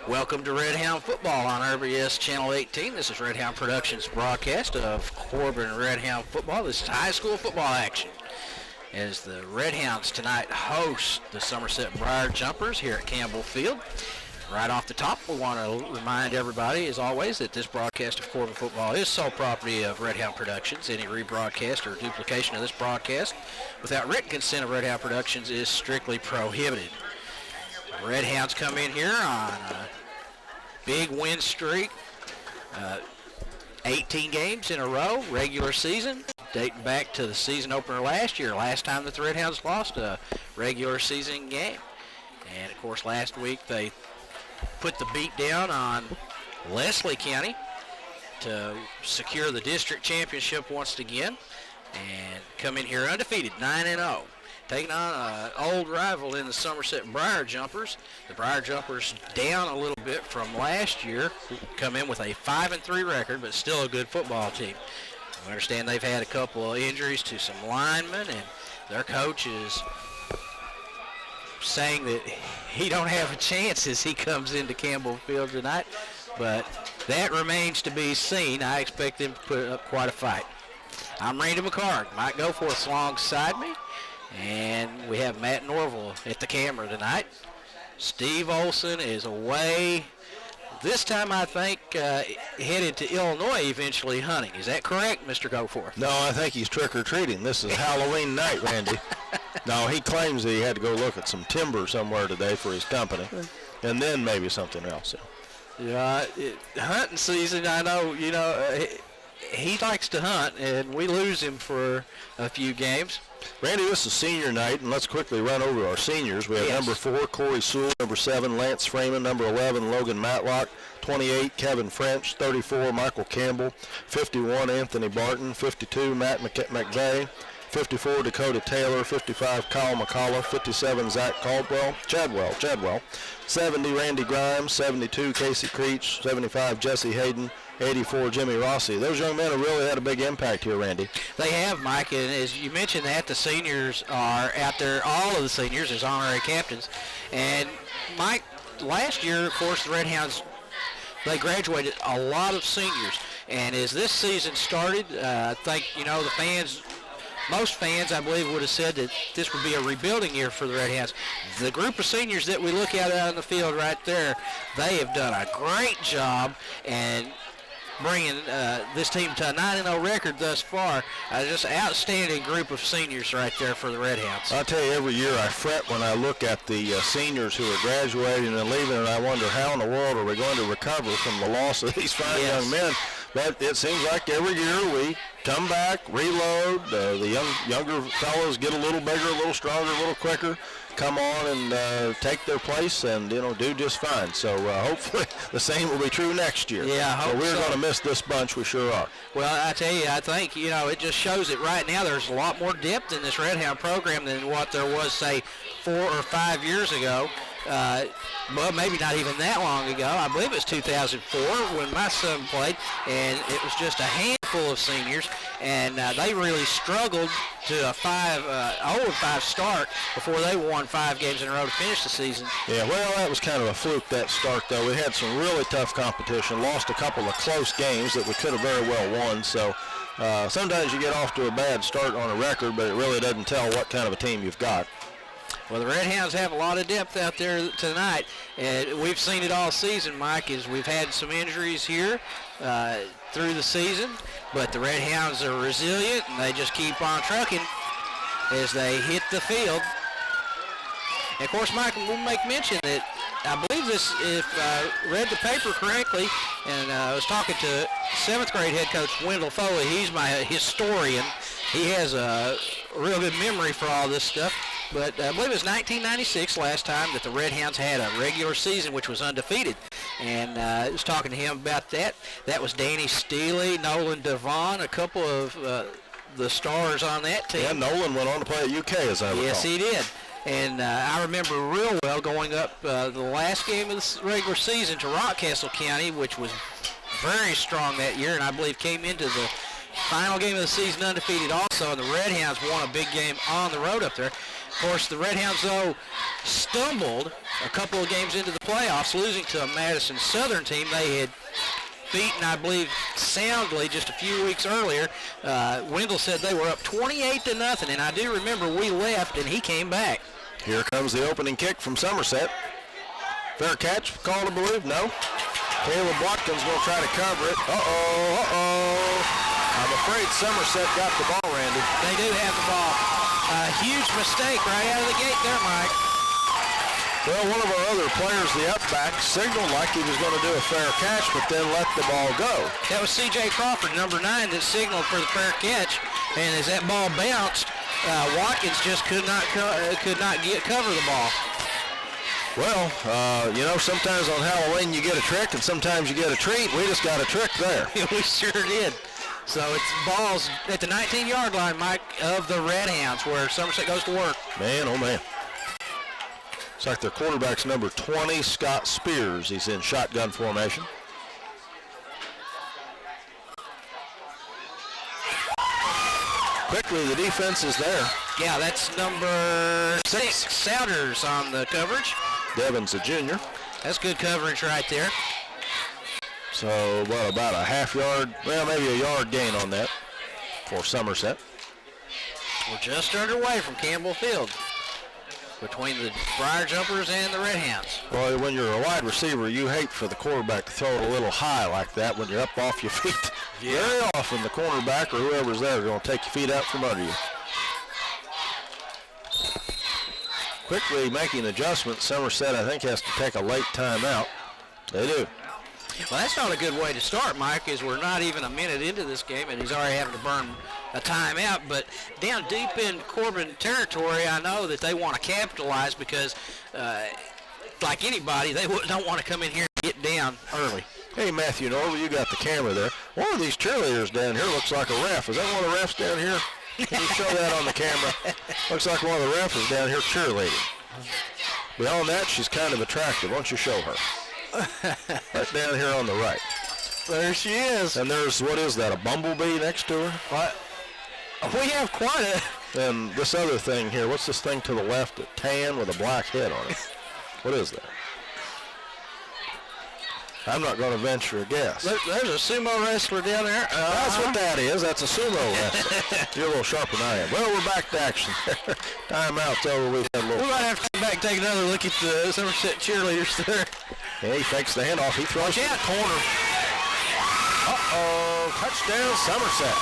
Welcome to Redhound Football on RBS Channel 18. This is Redhound Productions broadcast of Corbin Redhound Football. This is high school football action as the Redhounds tonight host the Somerset Briar Jumpers here at Campbell Field. Right off the top, we want to remind everybody, as always, that this broadcast of Corbin Football is sole property of Redhound Productions. Any rebroadcast or duplication of this broadcast without written consent of Redhound Productions is strictly prohibited. The Redhounds come in here on a big win streak, 18 games in a row, regular season, dating back to the season opener last year, last time that the Redhounds lost a regular season game. And, of course, last week they put the beat down on Leslie County to secure the district championship once again and come in here undefeated, 9-0. Taking on an old rival in the Somerset Briar Jumpers. The Briar Jumpers down a little bit from last year, come in with a 5-3 record, but still a good football team. We understand they've had a couple of injuries to some linemen, and their coach is saying that he don't have a chance as he comes into Campbell Field tonight, but that remains to be seen. I expect them to put up quite a fight. I'm Randy McCarg. Mike Goforth's alongside me, and we have Matt Norville at the camera tonight. Steve Olson is away. This time, I think, headed to Illinois eventually hunting. Is that correct, Mr. Goforth? No, I think he's trick-or-treating. This is Halloween night, Randy. No, he claims that he had to go look at some timber somewhere today for his company, and then maybe something else. Yeah, hunting season, I know, he likes to hunt, and we lose him for a few games. Randy, this is senior night, and let's quickly run over our seniors. We have number 4, Corey Sewell, number 7, Lance Freeman, number 11, Logan Matlock, 28, Kevin French, 34, Michael Campbell, 51, Anthony Barton, 52, Matt McVeigh, 54, Dakota Taylor, 55, Kyle McCullough, 57, Zach Chadwell, 70, Randy Grimes, 72, Casey Creech, 75, Jesse Hayden, 84, Jimmy Rossi. Those young men have really had a big impact here, Randy. They have, Mike, and as you mentioned that, the seniors are out there, all of the seniors as honorary captains. And, Mike, last year, of course, the Redhounds, they graduated a lot of seniors. And as this season started, I think, the fans, most fans, I believe, would have said that this would be a rebuilding year for the Redhounds. The group of seniors that we look at out on the field right there, they have done a great job and bringing this team to a 9-0 record thus far. Just an outstanding group of seniors right there for the Redhounds. I'll tell you, every year I fret when I look at the seniors who are graduating and leaving, and I wonder how in the world are we going to recover from the loss of these fine young men. But it seems like every year we come back, reload, the younger fellows get a little bigger, a little stronger, a little quicker, come on and take their place and, do just fine. So hopefully the same will be true next year. Yeah, I hope we're so. going to miss this bunch, we sure are. Well, I tell you, I think, it just shows that right now there's a lot more depth in this Redhound program than what there was, say, 4 or 5 years ago. Well, maybe not even that long ago. I believe it was 2004 when my son played, and it was just a handful of seniors, and they really struggled to a 0-5 start before they won 5 games in a row to finish the season. Yeah, well, that was kind of a fluke, that start, though. We had some really tough competition, lost a couple of close games that we could have very well won, so sometimes you get off to a bad start on a record, but it really doesn't tell what kind of a team you've got. Well, the Redhounds have a lot of depth out there tonight, and we've seen it all season, Mike, as we've had some injuries here through the season, but the Redhounds are resilient, and they just keep on trucking as they hit the field. And, of course, Mike, we'll make mention that I believe this, if I read the paper correctly, and I was talking to 7th grade head coach Wendell Foley. He's my historian. He has a real good memory for all this stuff. But I believe it was 1996 last time that the Redhounds had a regular season, which was undefeated. And I was talking to him about that. That was Danny Steele, Nolan Devon, a couple of the stars on that team. Yeah, Nolan went on to play at UK, as I recall. Yes, he did. And I remember real well going up the last game of the regular season to Rockcastle County, which was very strong that year, and I believe came into the final game of the season undefeated also, and the Redhounds won a big game on the road up there. Of course, the Redhounds, though, stumbled a couple of games into the playoffs, losing to a Madison Southern team they had beaten, I believe, soundly just a few weeks earlier. Wendell said they were up 28-0, and I do remember we left and he came back. Here comes the opening kick from Somerset. Fair catch, called, I believe. No. Caleb Watkins going to try to cover it. I'm afraid Somerset got the ball, Randy. They do have the ball. Huge mistake right out of the gate there, Mike. Well, one of our other players, the upback, signaled like he was going to do a fair catch, but then let the ball go. That was C.J. Crawford, number 9, that signaled for the fair catch. And as that ball bounced, Watkins just could not cover the ball. Well, sometimes on Halloween you get a trick and sometimes you get a treat. We just got a trick there. We sure did. So it's balls at the 19-yard line, Mike, of the Redhounds, where Somerset goes to work. Man, oh man. Looks like their quarterback's number 20, Scott Spears. He's in shotgun formation. Quickly, the defense is there. Yeah, that's number 6, Souders on the coverage. Devon's a junior. That's good coverage right there. So, about a half yard, well, maybe a yard gain on that for Somerset. We're just underway from Campbell Field between the Briar Jumpers and the Redhounds. Well, when you're a wide receiver, you hate for the quarterback to throw it a little high like that when you're up off your feet. Yeah. Very often the cornerback or whoever's there is going to take your feet out from under you. Quickly making adjustments, Somerset, I think, has to take a late timeout. They do. Well, that's not a good way to start, Mike, as we're not even a minute into this game, and he's already having to burn a timeout. But down deep in Corbin territory, I know that they want to capitalize because, like anybody, they don't want to come in here and get down early. Hey, Matthew Norville, you got the camera there. One of these cheerleaders down here looks like a ref. Is that one of the refs down here? Can you show that on the camera? Looks like one of the refs is down here cheerleading. Beyond that, she's kind of attractive. Why don't you show her? Right down here on the right. There she is. And there's, what is that, a bumblebee next to her? What? We have quite a... And this other thing here, what's this thing to the left? A tan with a black head on it. What is that? I'm not going to venture a guess. There's a sumo wrestler down there. That's what that is. That's a sumo wrestler. You're a little sharper than I am. Well, we're back to action. Timeout's over. We might have to come back and take another look at the Somerset cheerleaders there. Yeah, he fakes the handoff. He throws it in the corner. Touchdown, Somerset.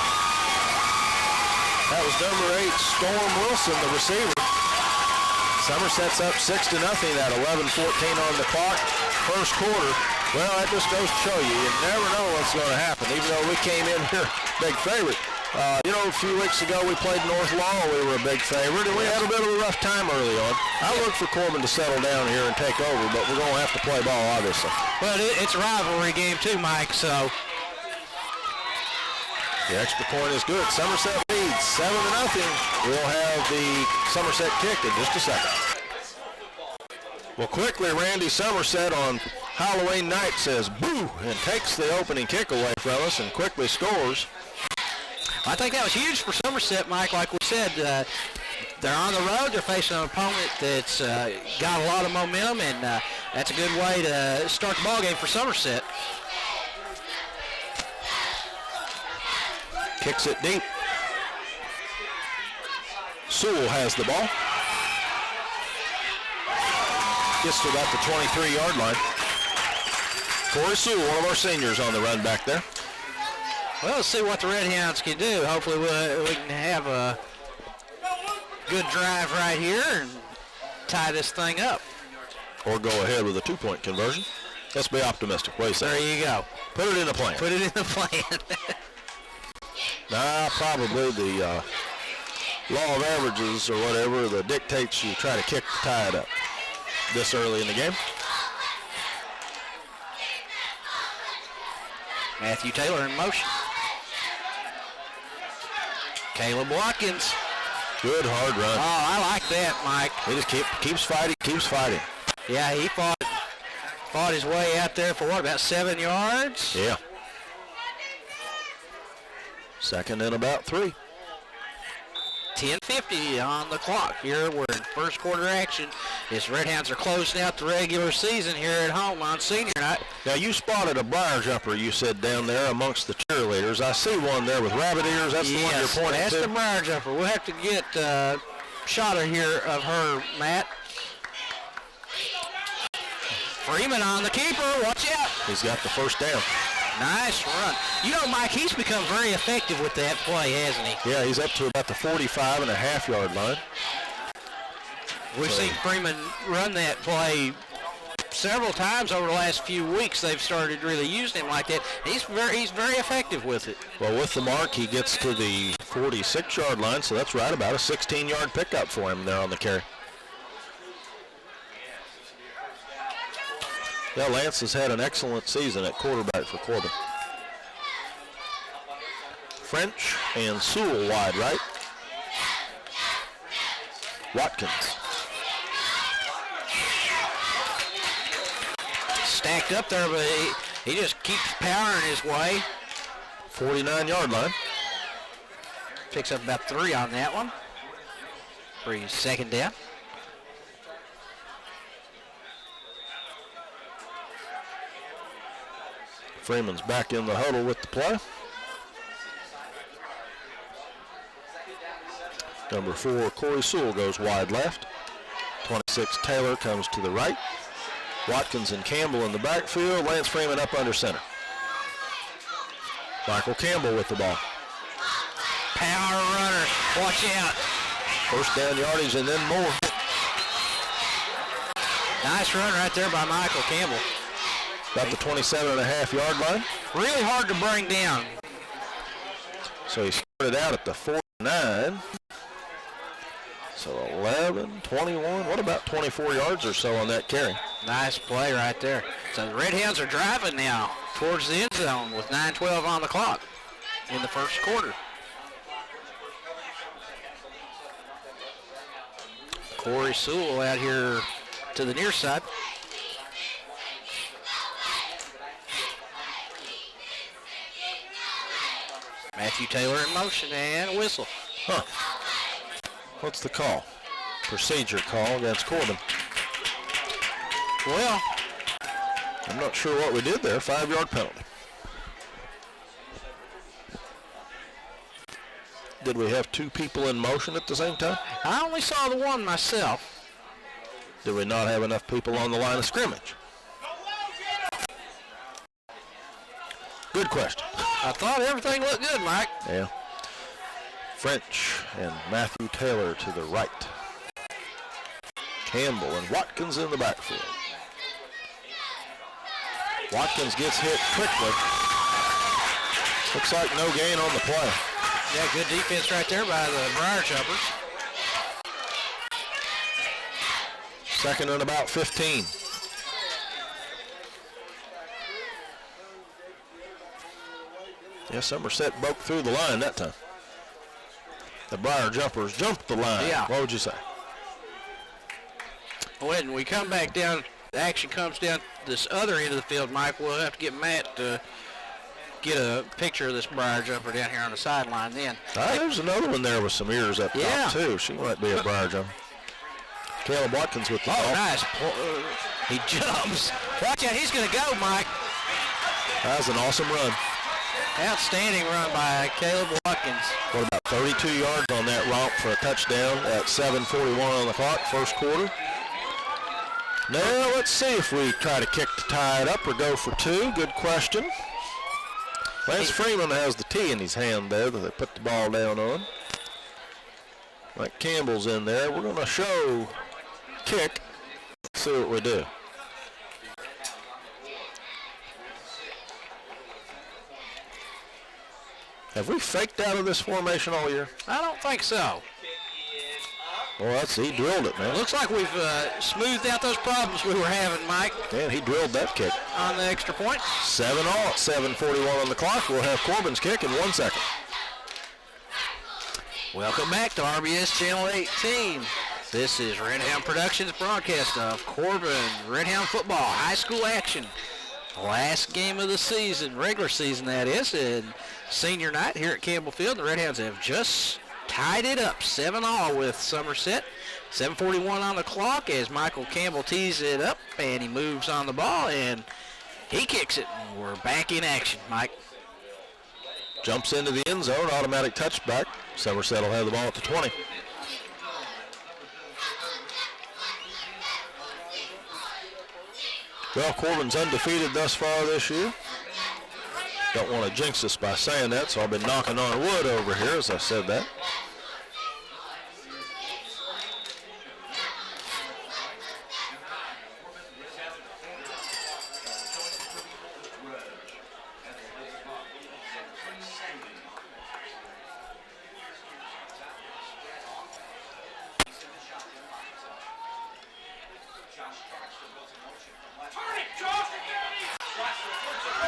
That was number 8, Storm Wilson, the receiver. Somerset's up 6-0 at 11:14 on the clock. First quarter. Well, that just goes to show you never know what's going to happen. Even though we came in here big favorite. A few weeks ago we played North Laurel. We were a big favorite, and we had a bit of a rough time early on. I look for Corbin to settle down here and take over, but we're going to have to play ball, obviously. Well, it's a rivalry game too, Mike, so. The extra point is good. Somerset leads 7-0. We'll have the Somerset kick in just a second. Well, quickly, Randy Somerset on Halloween night says boo and takes the opening kick away from us and quickly scores. I think that was huge for Somerset, Mike. Like we said, they're on the road. They're facing an opponent that's got a lot of momentum, and that's a good way to start the ball game for Somerset. Kicks it deep. Sewell has the ball. Gets to about the 23-yard line. Corey Sewell, one of our seniors, on the run back there. Well, let's see what the Redhounds can do. Hopefully we can have a good drive right here and tie this thing up. Or go ahead with a 2-point conversion. Let's be optimistic. What do you say? There you go. Put it in the plan. Put it in the plan. Nah, probably the law of averages or whatever that dictates you try to kick to tie it up this early in the game. Matthew Taylor in motion. Caleb Watkins. Good hard run. Oh, I like that, Mike. He just keeps fighting. Yeah, he fought his way out there for what, about 7 yards? Yeah. Second and about 3. 10:50 on the clock here. We're in first quarter action. As Redhounds are closing out the regular season here at home on senior night. Now, you spotted a briar jumper, you said, down there amongst the cheerleaders. I see one there with rabbit ears. That's the one you're pointing that's to? the briar jumper. We'll have to get a shot here of her, Matt. Freeman on the keeper. Watch out. He's got the first down. Nice run. You know, Mike, he's become very effective with that play, hasn't he? Yeah, he's up to about the 45.5-yard line. We've seen Freeman run that play several times over the last few weeks. They've started really using him like that. He's very effective with it. Well, with the mark, he gets to the 46-yard line, so that's right about a 16-yard pickup for him there on the carry. Yeah, Lance has had an excellent season at quarterback for Corbin. French and Sewell wide right. Watkins. Stacked up there, but he just keeps powering his way. 49-yard line. Picks up about 3 on that one. For his second down. Freeman's back in the huddle with the play. Number 4, Corey Sewell goes wide left. 26, Taylor comes to the right. Watkins and Campbell in the backfield. Lance Freeman up under center. Michael Campbell with the ball. Power runner. Watch out. First down yardage and then more. Nice run right there by Michael Campbell. About the 27.5-yard line. Really hard to bring down. So he started out at the 49. So 11, 21, what about 24 yards or so on that carry? Nice play right there. So the Redhounds are driving now towards the end zone with 9:12 on the clock in the first quarter. Corey Sewell out here to the near side. Matthew Taylor in motion and a whistle. Huh. What's the call? Procedure call against Corbin. Well, I'm not sure what we did there. 5-yard penalty. Did we have 2 people in motion at the same time? I only saw the one myself. Did we not have enough people on the line of scrimmage? Good question. I thought everything looked good, Mike. Yeah. French and Matthew Taylor to the right. Campbell and Watkins in the backfield. Watkins gets hit quickly. Looks like no gain on the play. Yeah, good defense right there by the Briar Jumpers. Second and about 15. Yeah, Somerset broke through the line that time. The Briar Jumpers jumped the line. Yeah. What would you say? When we come back down, the action comes down this other end of the field, Mike. We'll have to get Matt to get a picture of this Briar Jumper down here on the sideline then. There's another one there with some ears up Yeah. top, too. She might be a Briar Jumper. Caleb Watkins with the ball. Nice. He jumps. Watch out. He's going to go, Mike. That was an awesome run. Outstanding run by Caleb Watkins. What about 32 yards on that romp for a touchdown at 7:41 on the clock, first quarter? Now let's see if we try to kick to tie it up or go for 2. Good question. Lance Freeman has the tee in his hand there that they put the ball down on. Mike Campbell's in there. We're going to show kick. See what we do. Have we faked out of this formation all year? I don't think so. Well, he drilled it, man. Looks like we've smoothed out those problems we were having, Mike, Man, he drilled that kick. on the extra point. 7-all at 7:41 on the clock. We'll have Corbin's kick in 1 second. Welcome back to RBS Channel 18. This is Redhound Productions broadcast of Corbin Redhound football, high school action. Last game of the season, regular season that is, and senior night here at Campbell Field. The Redhounds have just tied it up 7-all with Somerset. 7:41 on the clock as Michael Campbell tees it up, and he moves on the ball, and he kicks it. And we're back in action, Mike. Jumps into the end zone, automatic touchback. Somerset will have the ball at the 20. Well, Corbin's undefeated thus far this year. Don't want to jinx us by saying that, so I've been knocking on wood over here as I said that.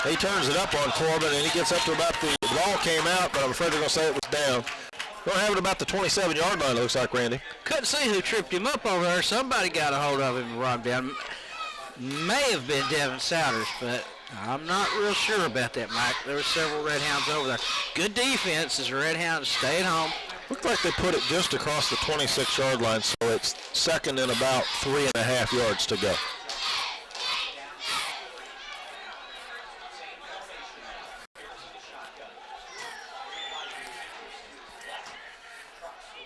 He turns it up on Corbin, and he gets up to about the ball came out, but I'm afraid they're going to say it was down. Going to have it about the 27-yard line, it looks like, Randy. Couldn't see who tripped him up over there. Somebody got a hold of him and brought him down. May have been Devin Souders, but I'm not real sure about that, Mike. There were several Redhounds over there. Good defense as the Redhounds stay at home. Looked like they put it just across the 26-yard line, so it's second and about 3.5 yards to go.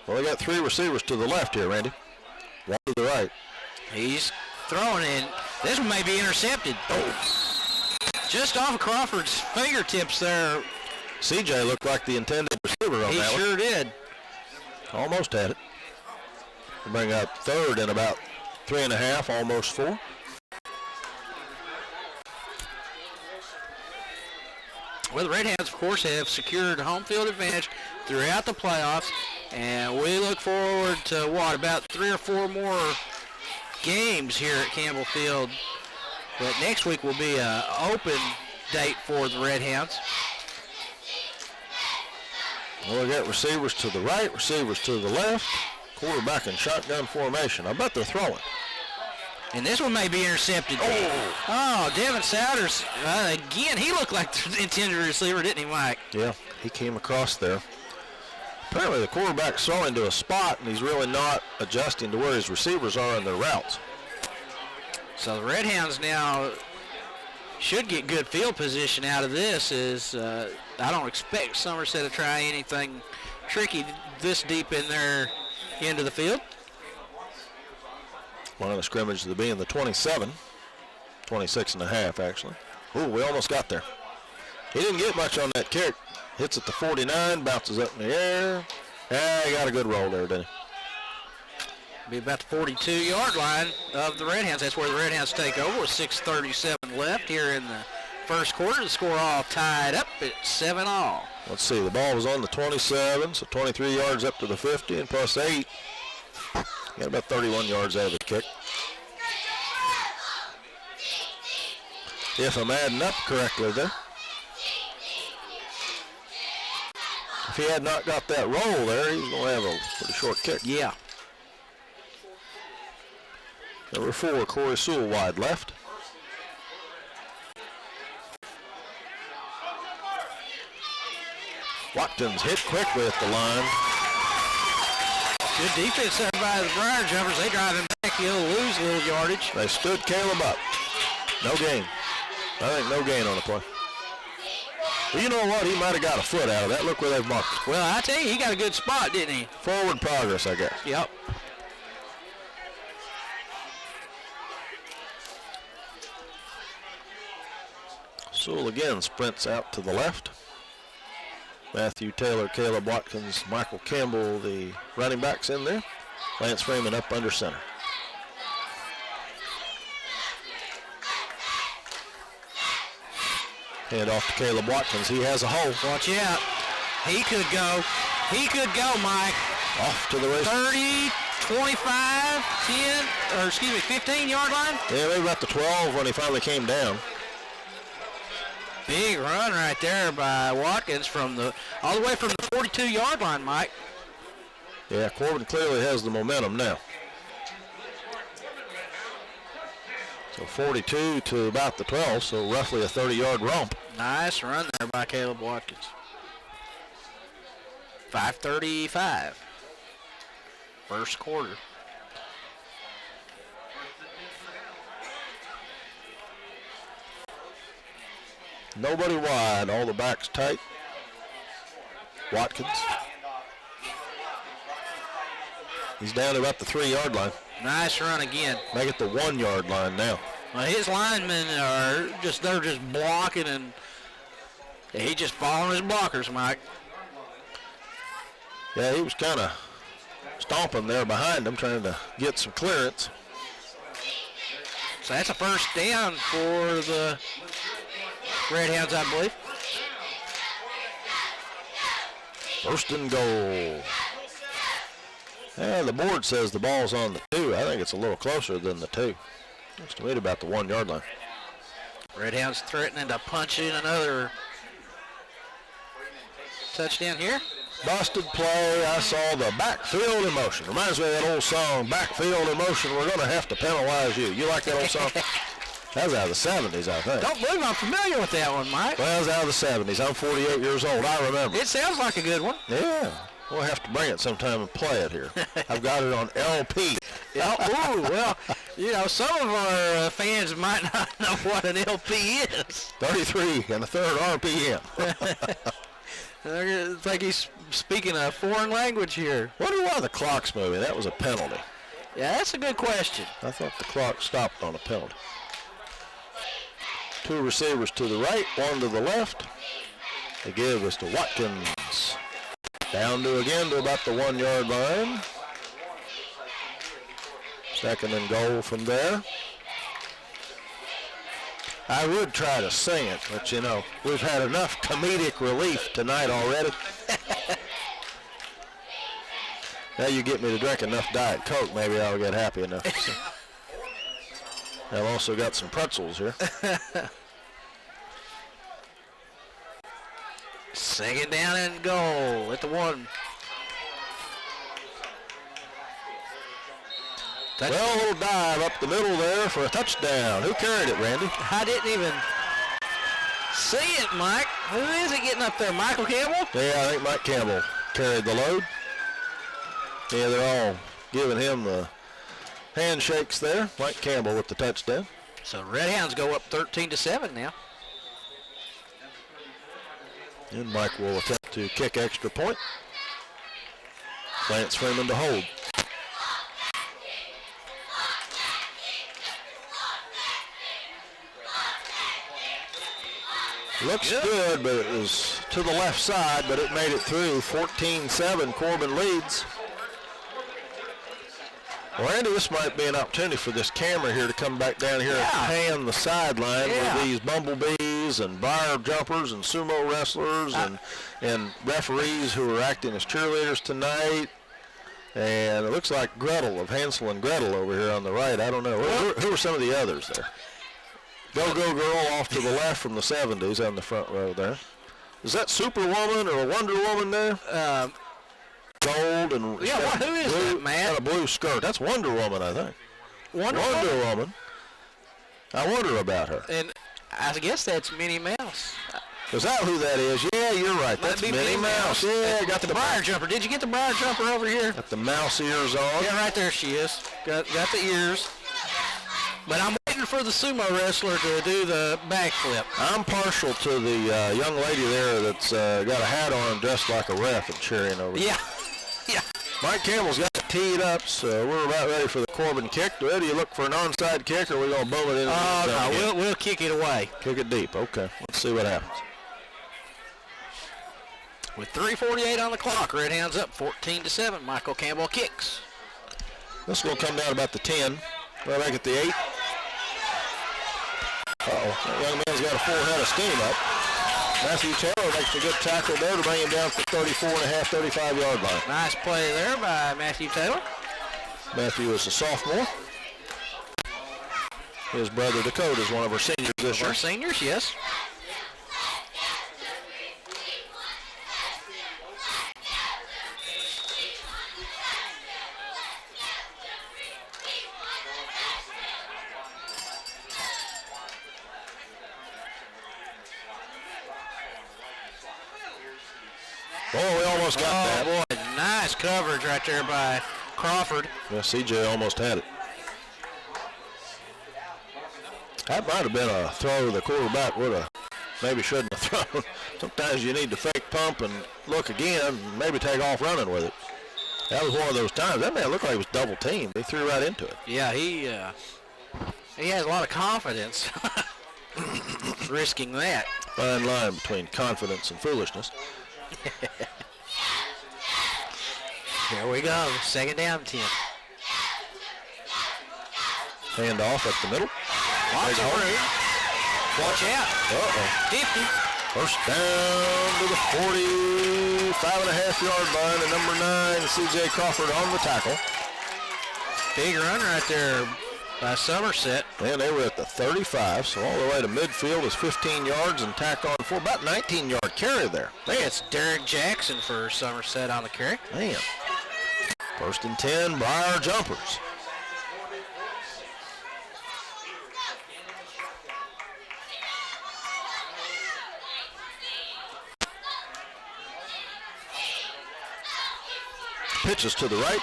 Well, they got three receivers to the left here, Randy. One to the right. He's throwing in. This one may be intercepted. Oh. Just off of Crawford's fingertips there. CJ looked like the intended receiver on He that one. sure did. Almost had it. Bring up third and about 3.5, almost 4. Well, the Redhounds, of course, have secured home field advantage throughout the playoffs, and we look forward to, about 3 or 4 more games here at Campbell Field. But next week will be an open date for the Redhounds. Well, we got receivers to the right, receivers to the left, quarterback in shotgun formation. I bet they're throwing. And this one may be intercepted. Oh, Devin Souders, again, he looked like the intended receiver, didn't he, Mike? Yeah, he came across there. Apparently the quarterback's throwing to a spot, and he's really not adjusting to where his receivers are in their routes. So the Redhounds now should get good field position out of this. I don't expect Somerset to try anything tricky this deep in their end of the field. Line of scrimmage to be in the 27, 26.5 actually. Ooh, we almost got there. He didn't get much on that kick. Hits at the 49, bounces up in the air. He got a good roll there, didn't he? Be about the 42-yard line of the Redhounds. That's where the Redhounds take over with 6:37 left here in the first quarter. The score all tied up at 7-all. Let's see, the ball was on the 27, so 23 yards up to the 50, and plus 8. Got about 31 yards out of the kick. If I'm adding up correctly there. If he had not got that roll there, he was going to have a pretty short kick. Yeah. Number 4, Corey Sewell wide left. Watkins hit quickly at the line. Good defense there by the Briar Jumpers. They drive him back. He'll lose a little yardage. They stood Caleb up. No gain. I think no gain on the play. Well, you know what? He might have got a foot out of that. Look where they've marked it. Well, I tell you, he got a good spot, didn't he? Forward progress, I guess. Yep. Sewell again sprints out to the left. Matthew Taylor, Caleb Watkins, Michael Campbell, the running backs in there. Lance Freeman up under center. Hand off to Caleb Watkins. He has a hole. Watch out. He could go. He could go, Mike. Off to the race. 30, 25, 10, or excuse me, 15-yard line. Yeah, maybe about the 12 when he finally came down. Big run right there by Watkins all the way from the 42-yard line, Mike. Yeah, Corbin clearly has the momentum now. So 42 to about the 12, so roughly a 30-yard romp. Nice run there by Caleb Watkins. 5:35. First quarter. Nobody wide. All the backs tight. Watkins. He's down to about the 3-yard line. Nice run again. Make it the 1-yard line now. Well, his linemen they're just blocking, and he just following his blockers, Mike. Yeah, he was kind of stomping there behind him, trying to get some clearance. So that's a first down for the Redhounds, I believe. First and goal. Yeah, the board says the ball's on the 2. I think it's a little closer than the 2. Looks to me about the 1-yard line. Redhounds threatening to punch in another touchdown here. Busted play. I saw the backfield in motion. Reminds me of that old song, Backfield in Motion. We're going to have to penalize you. You like that old song? That was out of the 70s, I think. Don't believe I'm familiar with that one, Mike. Well, that was out of the 70s. I'm 48 years old. I remember. It sounds like a good one. Yeah. We'll have to bring it sometime and play it here. I've got it on LP. Oh, well, some of our fans might not know what an LP is. 33 and a third RPM. It's like he's speaking a foreign language here. Wonder why the clock's moving. That was a penalty. Yeah, that's a good question. I thought the clock stopped on a penalty. 2 receivers to the right, 1 to the left. They give us to Watkins. Down to about the 1-yard line. Second and goal from there. I would try to sing it, but we've had enough comedic relief tonight already. Now you get me to drink enough Diet Coke, maybe I'll get happy enough. I've also got some pretzels here. Second down and goal at the 1. Well, a little dive up the middle there for a touchdown. Who carried it, Randy? I didn't even see it, Mike. Who is it getting up there? Michael Campbell? Yeah, I think Mike Campbell carried the load. Yeah, they're all giving him the handshakes there. Mike Campbell with the touchdown. So Redhounds go up 13-7 now. And Mike will attempt to kick extra point. Lance Freeman to hold. Looks good, but it was to the left side, but it made it through. 14-7, Corbin leads. Well, Randy, this might be an opportunity for this camera here to come back down here and pan the sideline with these bumblebees and bar jumpers and sumo wrestlers and referees who are acting as cheerleaders tonight. And it looks like Gretel of Hansel and Gretel over here on the right. I don't know. Who are some of the others there? Go Girl off to the left from the 70s on the front row there. Is that Superwoman or a Wonder Woman there? Gold and who is blue, that, man? Got a blue skirt. That's Wonder Woman, I think. Wonder Woman. I wonder about her. And I guess that's Minnie Mouse. Is that who that is? Yeah, you're right. That's Minnie Mouse. Yeah, got the briar jumper. Did you get the briar jumper over here? Got the mouse ears on. Yeah, right there she is. Got the ears. But I'm waiting for the sumo wrestler to do the backflip. I'm partial to the young lady there that's got a hat on and dressed like a ref and cheering over there. Yeah. Mike Campbell's got it teed up, so we're about ready for the Corbin kick. Do you look for an onside kick, or are we going to boom it in? No, we'll kick it away. Kick it deep. Okay, let's see what happens. With 3:48 on the clock, Redhounds up 14-7. Michael Campbell kicks. This is going to come down about the 10. Well, make it the 8. Uh-oh. That young man's got a full head of steam up. Matthew Taylor makes a good tackle there to bring him down to the 34.5, 35-yard line. Nice play there by Matthew Taylor. Matthew is a sophomore. His brother Dakota is one of our seniors this year. Our seniors, yes. Oh, we almost got that. Boy, nice coverage right there by Crawford. Yeah, CJ almost had it. That might have been a throw the quarterback would have maybe shouldn't have thrown. Sometimes you need to fake pump and look again and maybe take off running with it. That was one of those times. That man looked like he was double teamed. He threw right into it. Yeah, he has a lot of confidence risking that. Fine line between confidence and foolishness. Here we go. Second down 10. Hand off at the middle. Lots of room. Watch out. 50. First down to the 45.5-yard line, and number 9, C.J. Crawford on the tackle. Big run right there by Somerset. And they were at the 35, so all the way to midfield is 15 yards and tack on for about 19-yard carry there. Man, it's Derek Jackson for Somerset on the carry. Man. First and 10, Briar Jumpers. Pitches to the right.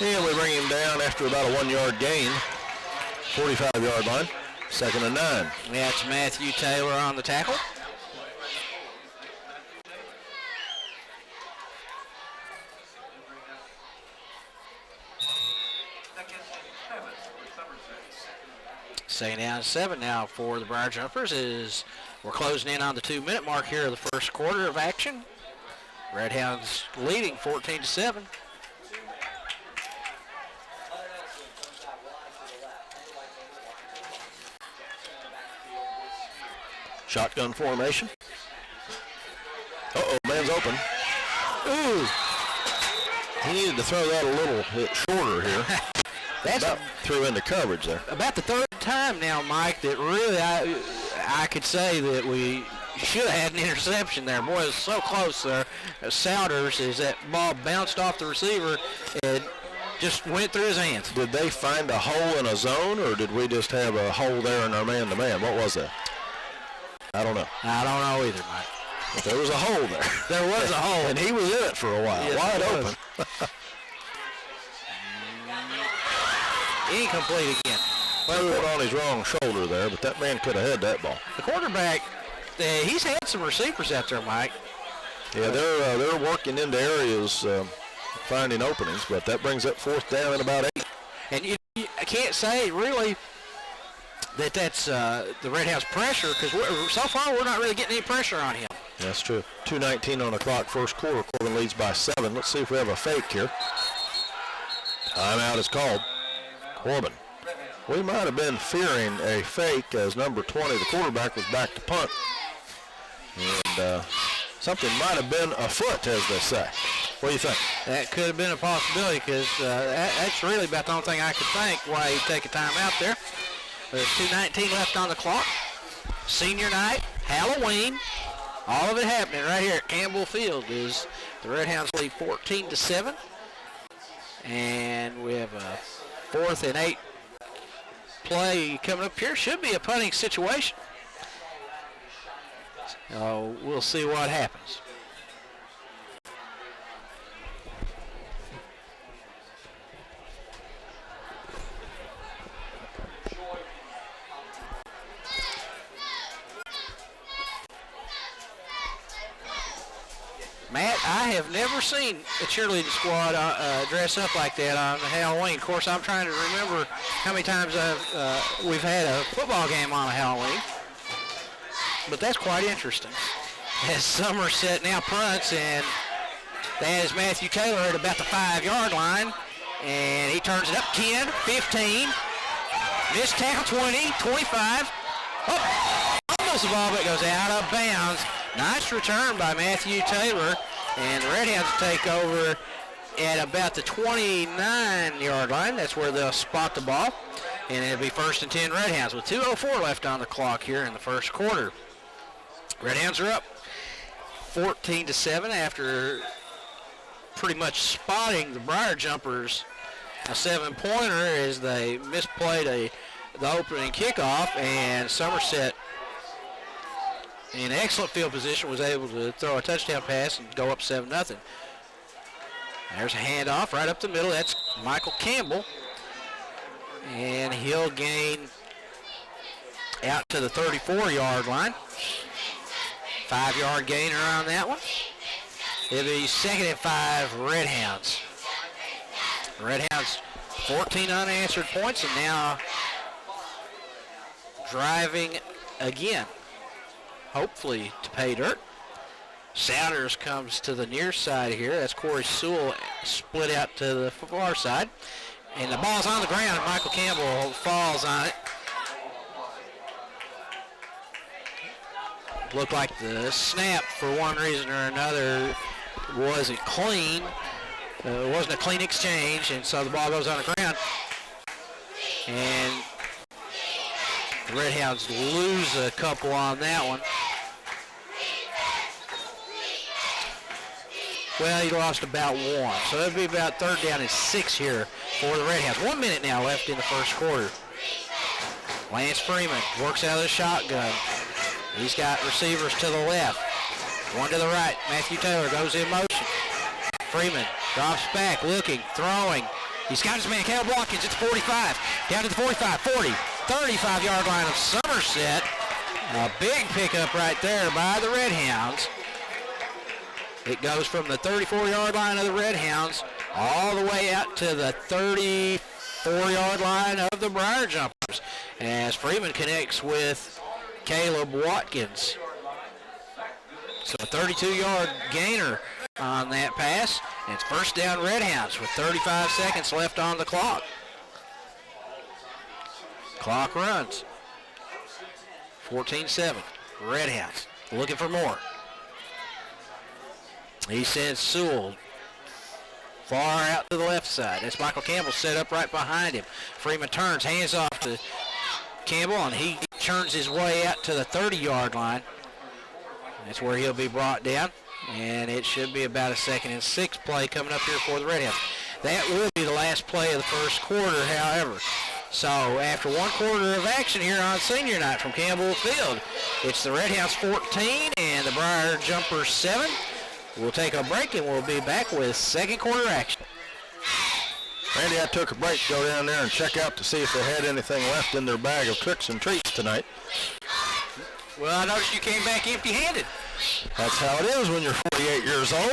And we bring him down after about a 1-yard gain. 45-yard line. Second and 9. That's Matthew Taylor on the tackle. Second down 7 now for the Briar Jumpers as we're closing in on the 2-minute mark here of the first quarter of action. Redhounds leading 14-7. Shotgun formation. Uh-oh, man's open. Ooh. He needed to throw that a little bit shorter here. That's about threw into coverage there. About the third time now, Mike, that really I could say that we should have had an interception there. Boy, it was so close there. Souders, as that ball bounced off the receiver and just went through his hands. Did they find a hole in a zone, or did we just have a hole there in our man-to-man? What was that? I don't know. I don't know either, Mike. But there was a hole there. There was a hole. And he was in it for a while, yes, wide open. Incomplete again. Threw it on his wrong shoulder there, but that man could have had that ball. The quarterback, he's had some receivers out there, Mike. Yeah, they're working into areas, finding openings, but that brings up fourth down and about 8. And I can't say really that's the Redhounds pressure because so far we're not really getting any pressure on him. That's true. 2:19 on the clock, first quarter. Corbin leads by 7. Let's see if we have a fake here. Timeout is called. Corbin. We might have been fearing a fake as number 20, the quarterback, was back to punt. And something might have been afoot, as they say. What do you think? That could have been a possibility because that's really about the only thing I could think why he'd take a timeout there. There's 2:19 left on the clock. Senior night, Halloween, all of it happening right here at Campbell Field is the Redhounds lead 14-7. And we have a 4th and 8 play coming up here. Should be a punting situation. We'll see what happens. Matt, I have never seen a cheerleading squad dress up like that on Halloween. Of course, I'm trying to remember how many times we've had a football game on a Halloween. But that's quite interesting. As Somerset now punts, and that is Matthew Taylor at about the 5-yard line. And he turns it up 10, 15. Missed tackle 20, 25. Oh, almost the ball, but it goes out of bounds. Nice return by Matthew Taylor, and the Redhounds take over at about the 29-yard line. That's where they'll spot the ball, and it'll be 1st and 10 Redhounds with 2:04 left on the clock here in the first quarter. Redhounds are up 14-7 after pretty much spotting the Briar Jumpers a 7-pointer as they misplayed the opening kickoff, and Somerset in excellent field position, was able to throw a touchdown pass and go up 7-0. There's a handoff right up the middle. That's Michael Campbell. And he'll gain out to the 34-yard line. 5-yard gainer on that one. It'll be 2nd and 5, Redhounds. Redhounds 14 unanswered points and now driving again, hopefully to pay dirt. Sounders comes to the near side here. That's Corey Sewell split out to the far side. And the ball's on the ground and Michael Campbell falls on it. Looked like the snap, for one reason or another, wasn't clean. It wasn't a clean exchange, and so the ball goes on the ground. And the Redhounds lose a couple on that one. Well, he lost about 1. So it'll be about 3rd down and 6 here for the Redhounds. 1 minute now left in the first quarter. Lance Freeman works out of the shotgun. He's got receivers to the left. One to the right. Matthew Taylor goes in motion. Freeman drops back, looking, throwing. He's got his man, Caleb Watkins, at the 45. Down to the 45, 40, 35-yard line of Somerset. A big pickup right there by the Redhounds. It goes from the 34-yard line of the Redhounds all the way out to the 34-yard line of the Briar Jumpers as Freeman connects with Caleb Watkins. So a 32-yard gainer on that pass. And it's 1st down Redhounds with 35 seconds left on the clock. Clock runs. 14-7. Redhounds looking for more. He sends Sewell far out to the left side. That's Michael Campbell set up right behind him. Freeman turns, hands off to Campbell, and he turns his way out to the 30-yard line. That's where he'll be brought down, and it should be about a 2nd and 6 play coming up here for the Redhounds. That will be the last play of the first quarter, however. So after 1 quarter of action here on senior night from Campbell Field, it's the Redhounds 14 and the Briar Jumpers 7. We'll take a break and we'll be back with 2nd quarter action. Randy, I took a break to go down there and check out to see if they had anything left in their bag of tricks and treats tonight. Well, I noticed you came back empty-handed. That's how it is when you're 48 years old.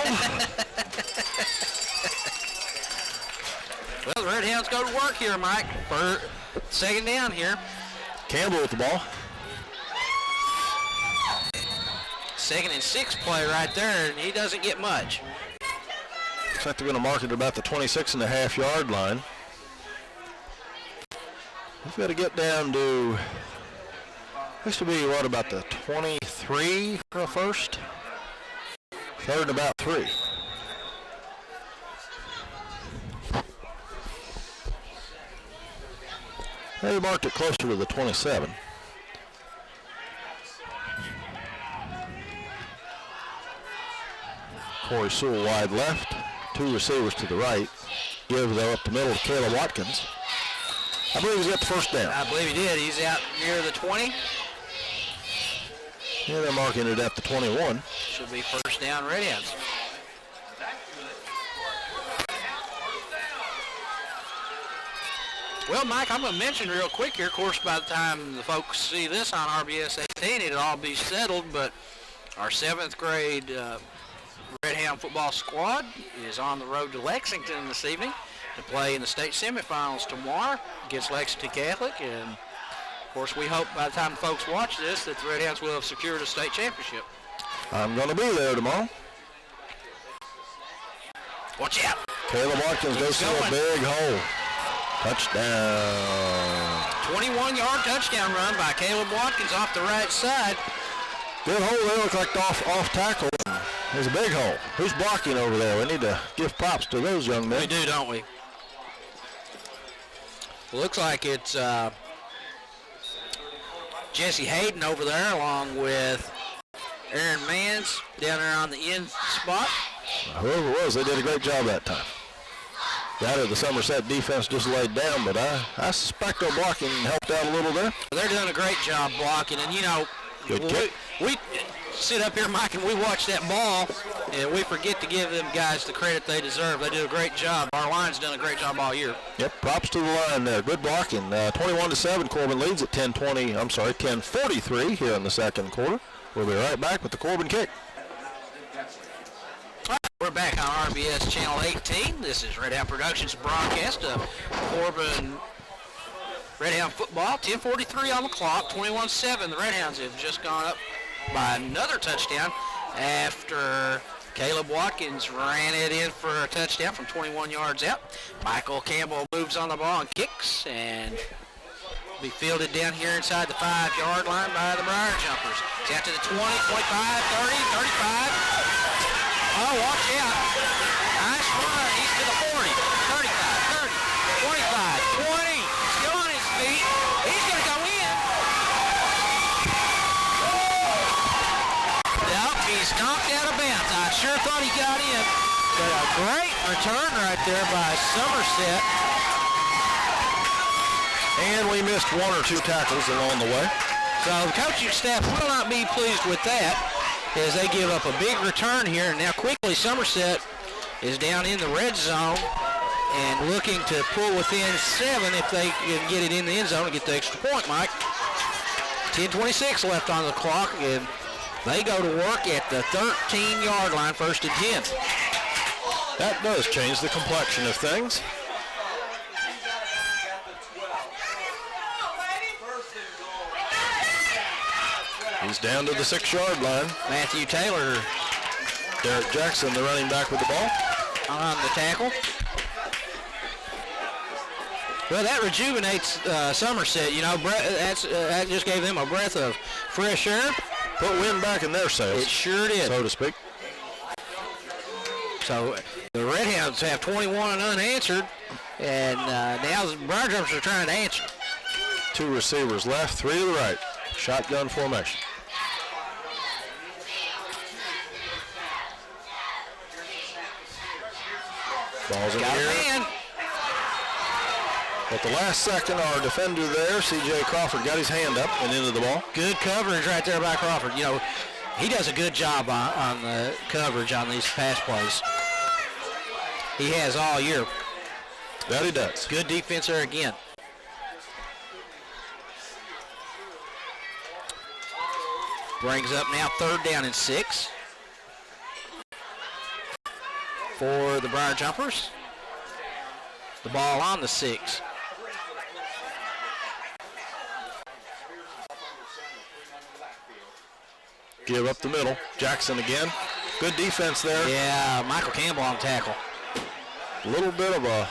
Well, the Redhounds go to work here, Mike, for 2nd down here. Campbell with the ball. 2nd and 6 play right there, and he doesn't get much. Looks like they're going to mark it about the 26.5-yard line. We've got to get down to, this will be, what, about the 23 for a first? 3rd and about 3. They marked it closer to the 27. Corey Sewell wide left, 2 receivers to the right. Give, though, up the middle to Caleb Watkins. I believe he's got the 1st down. I believe he did. He's out near the 20. Yeah, they're marking it at the 21. Should be 1st down Redhounds. Well, Mike, I'm going to mention real quick here. Of course, by the time the folks see this on RBS 18, it'll all be settled, but our 7th grade Redhound football squad is on the road to Lexington this evening to play in the state semifinals tomorrow against Lexington Catholic. And, of course, we hope by the time the folks watch this that the Redhounds will have secured a state championship. I'm going to be there tomorrow. Watch out. Caleb Watkins goes through a big hole. Touchdown. 21-yard touchdown run by Caleb Watkins off the right side. Good hole there. Looked like off tackle. There's a big hole. Who's blocking over there? We need to give props to those young men. We do, don't we? Looks like it's Jesse Hayden over there along with Aaron Mans down there on the end spot. Whoever it was, they did a great job that time. Got it, the Somerset defense just laid down, but I suspect their blocking helped out a little there. They're doing a great job blocking, and you know, Good kick. we sit up here, Mike, and we watch that ball, and we forget to give them guys the credit they deserve. They do a great job. Our line's done a great job all year. Yep, props to the line there. Good blocking. 21-7, Corbin leads at 10:43 here in the second quarter. We'll be right back with the Corbin kick. We're back on RBS Channel 18. This is Redhound Productions broadcast of Corbin Redhound football. 10:43 on the clock, 21-7. The Redhounds have just gone up by another touchdown after Caleb Watkins ran it in for a touchdown from 21 yards out. Michael Campbell moves on the ball and kicks, and be fielded down here inside the 5-yard line by the Briar Jumpers. It's out to the 20, 25, 30, 35. Oh, watch out. Nice run. He's to the 40, 35, 30, 25, 20. Still on his feet. He's going to go in. Nope, he's knocked out of bounds. I sure thought he got in. But a great return right there by Somerset. And we missed one or two tackles along the way. So the coaching staff will not be pleased with that as they give up a big return here. And now quickly Somerset is down in the red zone and looking to pull within 7 if they can get it in the end zone and get the extra point, Mike. 10:26 left on the clock, and they go to work at the 13-yard line, 1st and 10. That does change the complexion of things. He's down to the 6-yard line. Matthew Taylor. Derek Jackson, the running back with the ball. On the tackle. Well, that rejuvenates Somerset. You know, that just gave them a breath of fresh air. Put wind back in their sails. It sure did. So to speak. So the Redhounds have 21 unanswered, and now the Briar Jumpers are trying to answer. 2 receivers left, 3 to the right. Shotgun formation. Ball's in the air. At the last second, our defender there, C.J. Crawford, got his hand up and into the ball. Good coverage right there by Crawford. You know, he does a good job on the coverage on these pass plays. He has all year. That he does. Good defense there again. Brings up now 3rd down and 6 for the Briar Jumpers. The ball on the 6. Give up the middle. Jackson again. Good defense there. Yeah, Michael Campbell on tackle. A little bit of a,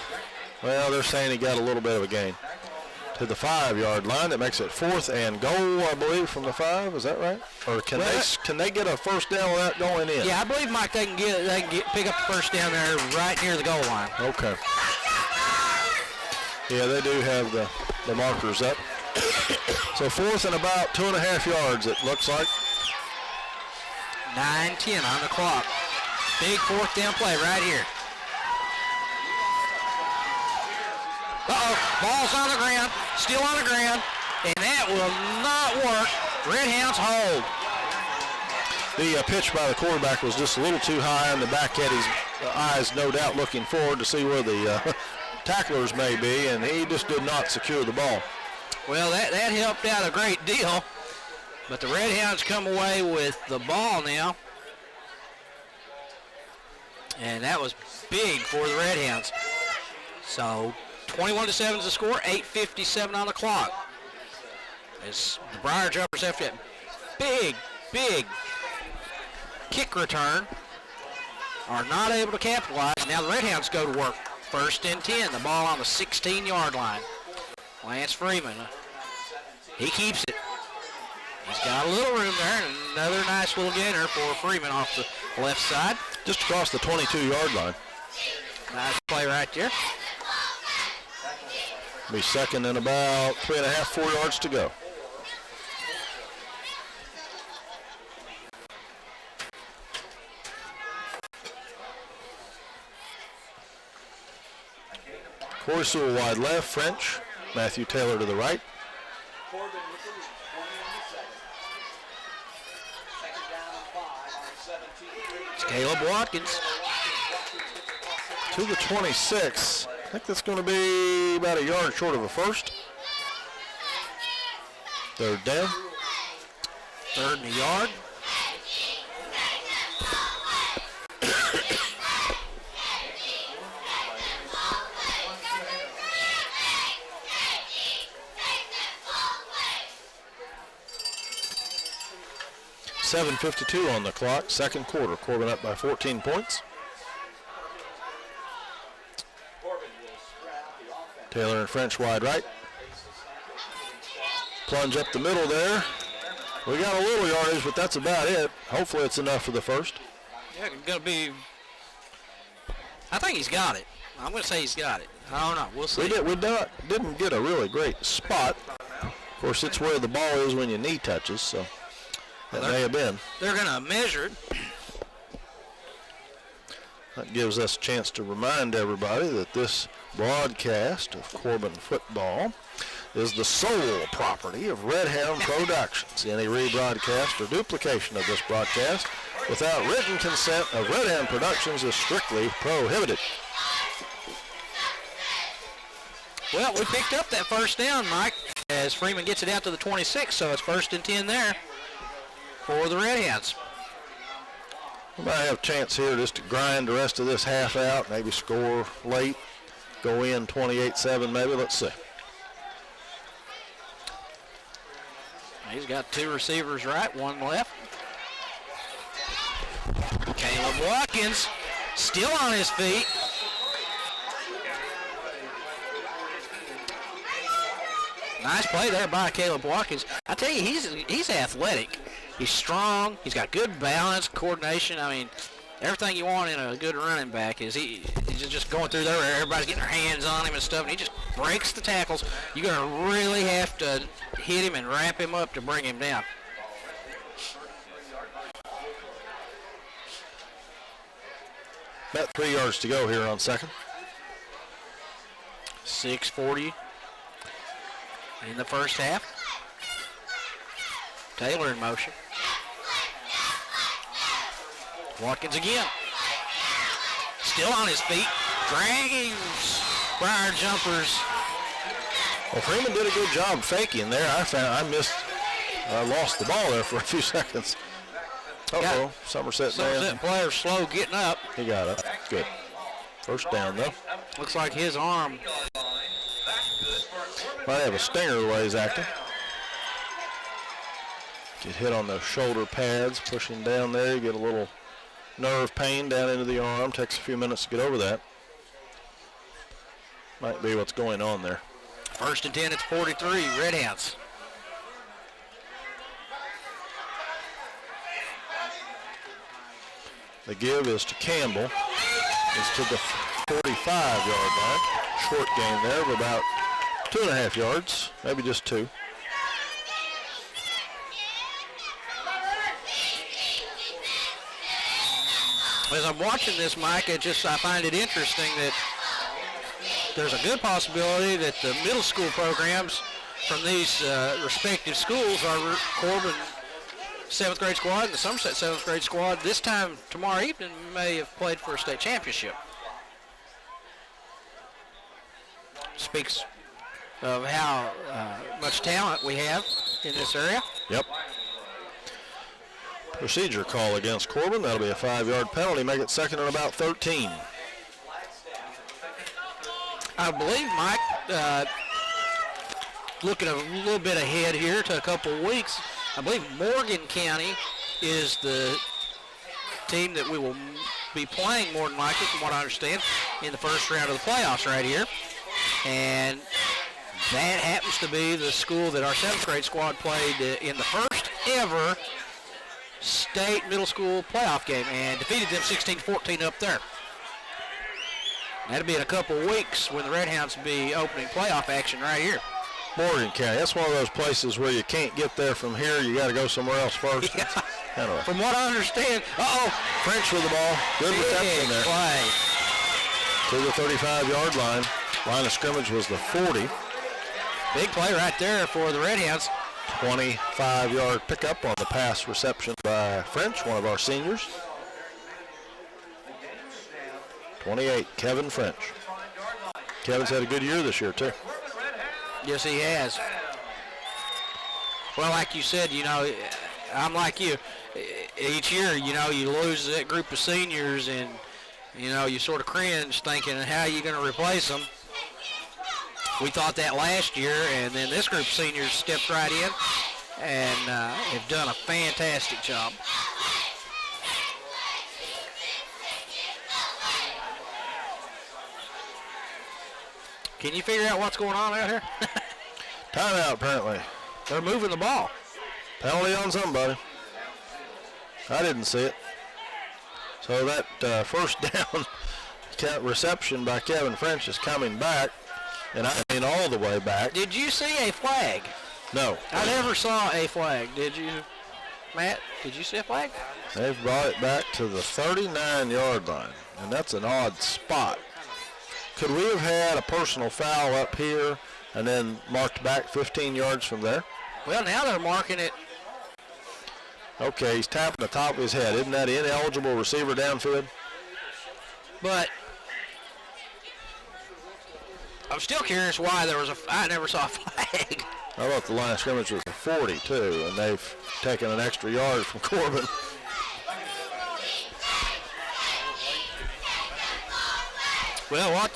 well, they're saying he got a little bit of a gain. To the 5-yard line. That makes it 4th and goal, I believe, from the 5. Is that right? Or can they get a first down without going in? Yeah, I believe, Mike, they can pick up the first down there right near the goal line. Okay. Yeah, they do have the markers up. So 4th and about 2.5 yards, it looks like. 9:10 on the clock. Big 4th down play right here. Ball's on the ground, still on the ground, and that will not work. Redhounds hold. The pitch by the quarterback was just a little too high, and the back had his eyes no doubt looking forward to see where the tacklers may be, and he just did not secure the ball. Well, that helped out a great deal, but the Redhounds come away with the ball now, and that was big for the Redhounds. So 21-7 is the score, 8:57 on the clock. As the Briar Jumpers have that big kick return, are not able to capitalize. Now the Redhounds go to work. 1st and 10, the ball on the 16-yard line. Lance Freeman, he keeps it. He's got a little room there, and another nice little gainer for Freeman off the left side. Just across the 22-yard line. Nice play right there. Be 2nd and about 3.5, 4 yards to go. Corey Sewell wide left, French. Matthew Taylor to the right. It's Caleb Watkins. To the 26. I think that's going to be about a yard short of a first. Third down. Third and a yard. .7:52 on the clock, second quarter. Corbin up by 14 points. Taylor and French wide right. Plunge up the middle there. We got a little yardage, but that's about it. Hopefully it's enough for the first. Yeah, it's going to be, I think he's got it. I'm going to say he's got it. I don't know. We'll see. We didn't get a really great spot. Of course, it's where the ball is when your knee touches, so that may have been. They're going to measure it. That gives us a chance to remind everybody that this broadcast of Corbin football is the sole property of Redhound Productions. Any rebroadcast or duplication of this broadcast without written consent of Redhound Productions is strictly prohibited. Well, we picked up that first down, Mike, as Freeman gets it out to the 26, so it's 1st and 10 there for the Redhounds. We might have a chance here just to grind the rest of this half out, maybe score late, go in 28-7 maybe. Let's see. He's got 2 receivers right, 1 left. Caleb Watkins still on his feet. Nice play there by Caleb Watkins. I tell you, he's athletic. He's strong. He's got good balance, coordination. I mean, everything you want in a good running back is he's just going through there. Everybody's getting their hands on him and stuff, and he just breaks the tackles. You're going to really have to hit him and wrap him up to bring him down. About 3 yards to go here on second. 6:40 in the first half. Taylor in motion. Watkins again. Still on his feet. Dragging Briar jumpers. Well, Freeman did a good job faking there. I lost the ball there for a few seconds. Uh-oh, Somerset player slow getting up. He got up. Good. First down, though. Looks like his arm might have a stinger the way he's acting. Get hit on those shoulder pads, pushing down there. You get a little nerve pain down into the arm. Takes a few minutes to get over that. Might be what's going on there. 1st and 10, it's 43, Redhounds. The give is to Campbell. It's to the 45-yard line. Short gain there of about 2.5 yards, maybe just 2. As I'm watching this, Mike, I find it interesting that there's a good possibility that the middle school programs from these respective schools are Corbin 7th grade squad and the Somerset 7th grade squad this time tomorrow evening may have played for a state championship. Speaks of how much talent we have in this area. Yep. Procedure call against Corbin. That'll be a 5-yard penalty. Make it 2nd and about 13. I believe, Mike, looking a little bit ahead here to a couple of weeks, I believe Morgan County is the team that we will be playing more than likely, from what I understand, in the first round of the playoffs right here. And that happens to be the school that our 7th grade squad played in the first ever state middle school playoff game and defeated them 16-14 up there. That'll be in a couple of weeks when the Redhounds will be opening playoff action right here. Morgan County, that's one of those places where you can't get there from here. You got to go somewhere else first. Yeah. Anyway. From what I understand, French with the ball. Good reception there. Play. To the 35-yard line. Line of scrimmage was the 40. Big play right there for the Redhounds. 25-yard pickup on the pass reception by French, one of our seniors. 28, Kevin French. Kevin's had a good year this year, too. Yes, he has. Well, like you said, you know, I'm like you. Each year, you know, you lose that group of seniors and, you know, you sort of cringe thinking, how are you going to replace them? We thought that last year, and then this group of seniors stepped right in and have done a fantastic job. Can you figure out what's going on out here? Timeout, apparently. They're moving the ball. Penalty on somebody. I didn't see it. So that first down reception by Kevin French is coming back, and I mean all the way back. Did you see a flag? No. I never saw a flag. Did you, Matt? Did you see a flag? They've brought it back to the 39-yard line, and that's an odd spot. Could we have had a personal foul up here and then marked back 15 yards from there? Well, now they're marking it. Okay, he's tapping the top of his head. Isn't that ineligible receiver downfield? But I'm still curious why there was I never saw a flag. I thought the line of scrimmage was a 40, too, and they've taken an extra yard from Corbin. Well,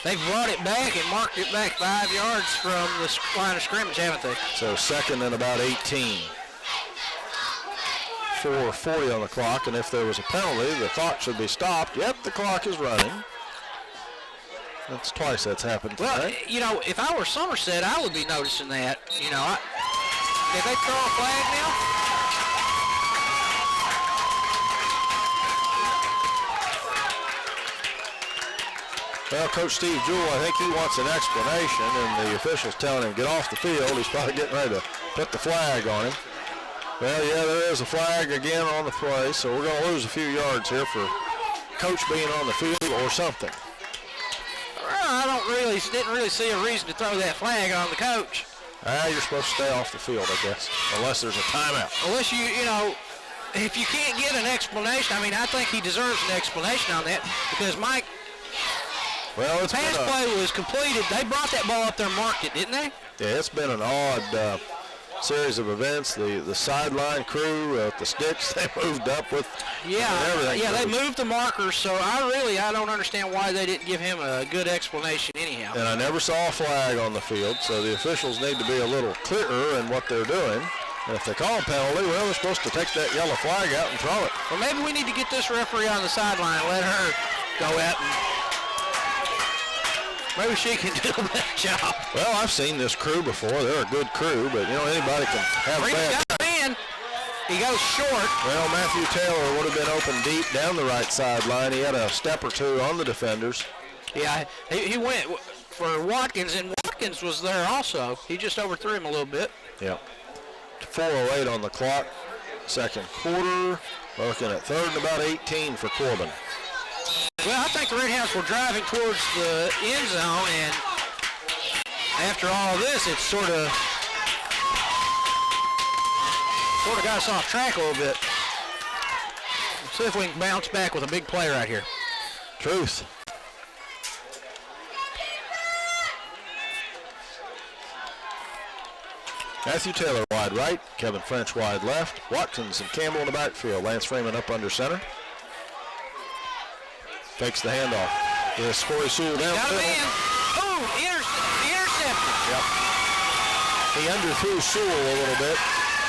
they've brought it back and marked it back 5 yards from the line of scrimmage, haven't they? So second and about 18. 4:40 on the clock, and if there was a penalty, the clock should be stopped. Yep, the clock is running. That's twice that's happened tonight. Well, you know, if I were Somerset, I would be noticing that. You know, did they throw a flag now? Well, Coach Steve Jewell, I think he wants an explanation, and the official's telling him, get off the field. He's probably getting ready to put the flag on him. Well, yeah, there is a flag again on the play, so we're going to lose a few yards here for Coach being on the field or something. Well, I didn't really see a reason to throw that flag on the coach. You're supposed to stay off the field, I guess, unless there's a timeout. Unless you know, if you can't get an explanation, I mean, I think he deserves an explanation on that because Mike, well, the pass play was completed. They brought that ball up there and marked it, didn't they? Yeah, it's been an odd series of events. The sideline crew at the sticks, they moved up with everything. Yeah, they moved the markers, so I don't understand why they didn't give him a good explanation anyhow. And I never saw a flag on the field, so the officials need to be a little clearer in what they're doing. And if they call a penalty, well, they're supposed to take that yellow flag out and throw it. Well, maybe we need to get this referee on the sideline and let her go out and maybe she can do a better job. Well, I've seen this crew before. They're a good crew, but, you know, anybody can have a bad. Got him in. He goes short. Well, Matthew Taylor would have been open deep down the right sideline. He had a step or two on the defenders. Yeah, he went for Watkins, and Watkins was there also. He just overthrew him a little bit. Yep. 4:08 on the clock. Second quarter. We're looking at third and about 18 for Corbin. Well, I think the Redhounds were driving towards the end zone, and after all of this, it's sort of got us off track a little bit. Let's see if we can bounce back with a big play right here. Truth. Matthew Taylor wide right, Kevin French wide left, Watkins and Campbell in the backfield. Lance Freeman up under center. Fakes the handoff. This Corey Sewell downfield. Boom! Intercepted. Yep. He underthrew Sewell a little bit.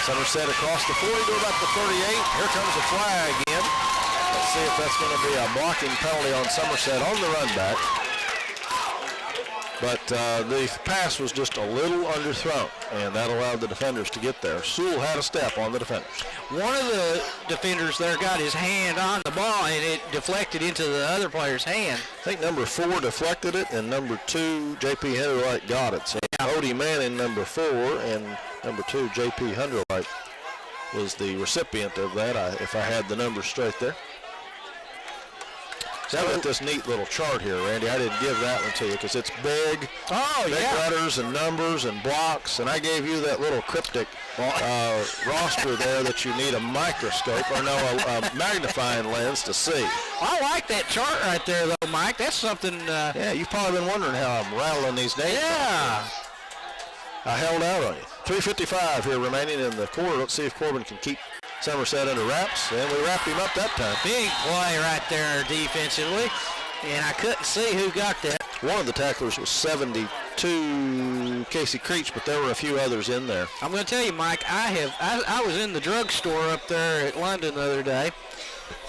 Somerset across the 40 to about the 38. Here comes a flag in. Let's see if that's going to be a blocking penalty on Somerset on the run back. But the pass was just a little underthrown, and that allowed the defenders to get there. Sewell had a step on the defenders. One of the defenders there got his hand on the ball, and it deflected into the other player's hand. I think number 4 deflected it, and number 2, J.P. Henderlight, got it. So Odie Manning, number 4, and number 2, J.P. Henderlight was the recipient of that, if I had the numbers straight there. So I've got this neat little chart here, Randy. I didn't give that one to you because it's big. Oh, big letters and numbers and blocks, and I gave you that little cryptic roster there that you need a microscope or a magnifying lens to see. I like that chart right there, though, Mike. That's something. Yeah, you've probably been wondering how I'm rattling these names. Yeah. I held out on you. 3:55 here remaining in the quarter. Let's see if Corbin can keep Somerset under wraps, and we wrapped him up that time. Big play right there defensively, and I couldn't see who got that. One of the tacklers was 72 Casey Creech, but there were a few others in there. I'm going to tell you, Mike, I was in the drugstore up there at London the other day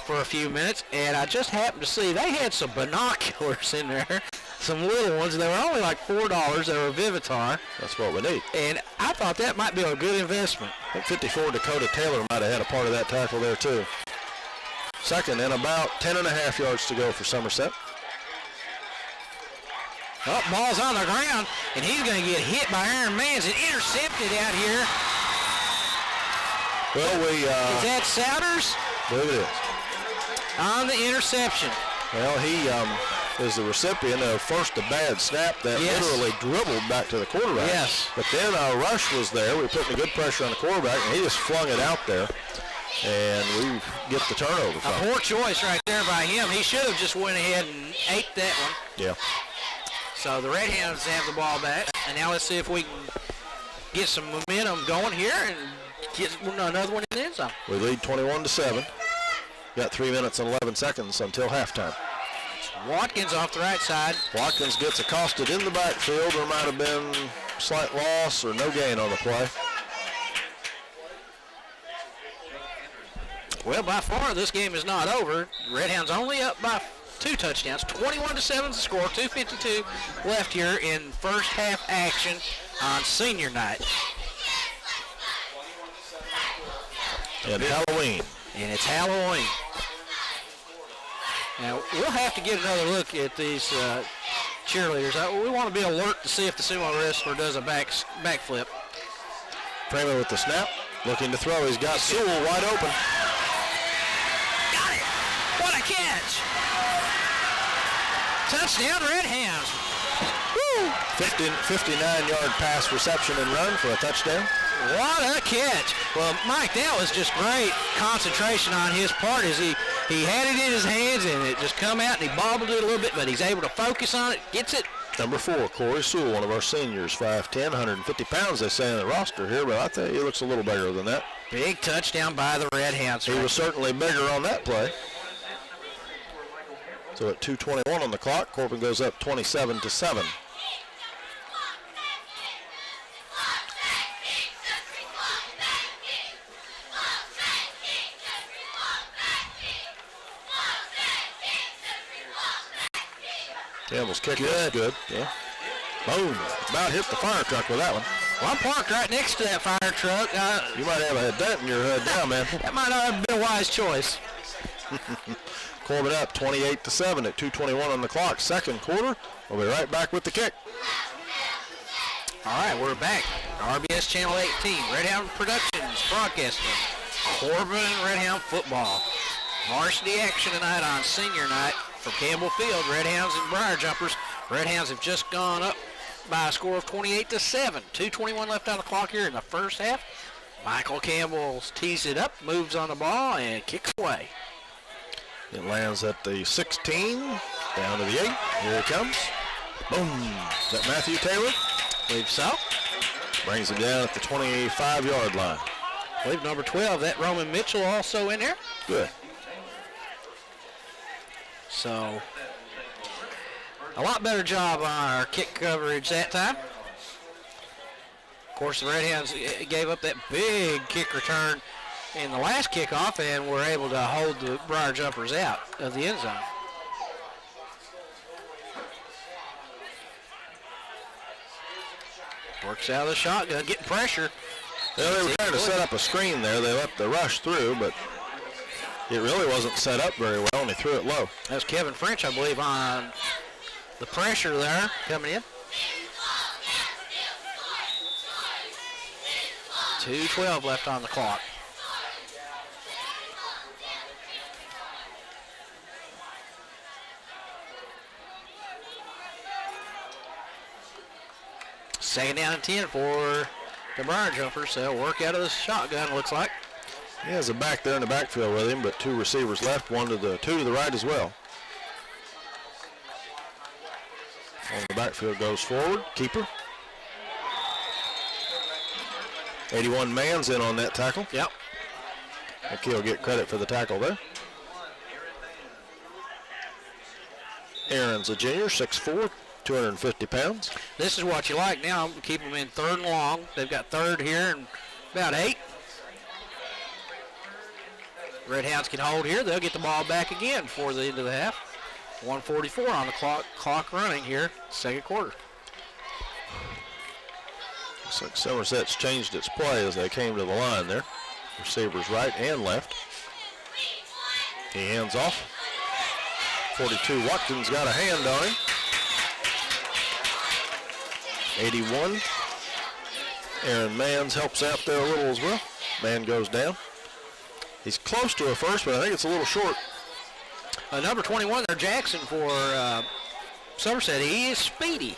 for a few minutes, and I just happened to see they had some binoculars in there, some little ones. They were only like $4. They were Vivitar. That's what we need. And I thought that might be a good investment. I think 54 Dakota Taylor might have had a part of that tackle there too. Second and about 10.5 yards to go for Somerset. Oh, ball's on the ground, and he's going to get hit by Aaron Mans and intercepted out here. Well, is that Souders? I believe it is. On the interception. Well, he is the recipient of first a bad snap that literally dribbled back to the quarterback. Yes. But then our rush was there. We put good pressure on the quarterback, and he just flung it out there. And we get the turnover. A poor choice right there by him. He should have just went ahead and ate that one. Yeah. So the Redhounds have the ball back. And now let's see if we can get some momentum going here and get another one in the end zone. We lead 21-7. Got 3 minutes and 11 seconds until halftime. Watkins off the right side. Watkins gets accosted in the backfield. There might have been slight loss or no gain on the play. Well, by far, this game is not over. Redhounds only up by 2 touchdowns. 21-7 is the score. 2:52 left here in first half action on senior night. And Halloween. And it's Halloween. Now, we'll have to get another look at these cheerleaders. We want to be alert to see if the sumo wrestler does a backflip. Freeman with the snap, looking to throw. He's got Sewell wide open. Got it! What a catch! Touchdown, Redhounds. Woo! 59-yard pass reception and run for a touchdown. What a catch. Well, Mike, that was just great concentration on his part as he had it in his hands and it just come out and he bobbled it a little bit, but he's able to focus on it, gets it. Number 4, Corey Sewell, one of our seniors, 5'10", 150 pounds, they say on the roster here, but I think he looks a little bigger than that. Big touchdown by the Redhounds. He was certainly bigger on that play. So at 2:21 on the clock, Corbin goes up 27-7. Campbell's kick is good. Yeah. Boom. About hit the fire truck with that one. Well, I'm parked right next to that fire truck. You might have a dent in your hood now, man. That might not have been a wise choice. Corbin up 28-7 at 2:21 on the clock. Second quarter. We'll be right back with the kick. All right, we're back. RBS Channel 18, Redhound Productions broadcasting Corbin Redhound football. Varsity action tonight on senior night from Campbell Field. Redhounds and Briar Jumpers. Redhounds have just gone up by a score of 28-7. 2:21 left on the clock here in the first half. Michael Campbell tees it up, moves on the ball, and kicks away. It lands at the 16, down to the 8. Here it comes. Boom. Is that Matthew Taylor? I believe so. Brings it down at the 25-yard line. I believe number 12, that Roman Mitchell also in there. Good. So, a lot better job on our kick coverage that time. Of course, the Redhounds gave up that big kick return in the last kickoff and were able to hold the Briar Jumpers out of the end zone. Works out of the shotgun, getting pressure. Yeah, they were trying to set up a screen there. They let the rush through, but it really wasn't set up very well, and he threw it low. That's Kevin French, I believe, on the pressure there coming in. 2:12 left on the clock. Second down and 10 for the Briar Jumpers. They'll work out of the shotgun, looks like. He has a back there in the backfield with him, but 2 receivers left, two to the right as well. On the backfield goes forward, keeper. 81 man's in on that tackle. Yep. I think he'll get credit for the tackle there. Aaron's a junior, 6'4", 250 pounds. This is what you like now. Keep them in 3rd and long. They've got 3rd here and about 8. Redhounds can hold here. They'll get the ball back again before the end of the half. 1:44 on the clock running here, 2nd quarter. Looks like Somerset's changed its play as they came to the line there. Receivers right and left. He hands off. 42 Watkins got a hand on him. 81. Aaron Manns helps out there a little as well. Man goes down. He's close to a first, but I think it's a little short. Number 21 there, Jackson for Somerset. He is speedy.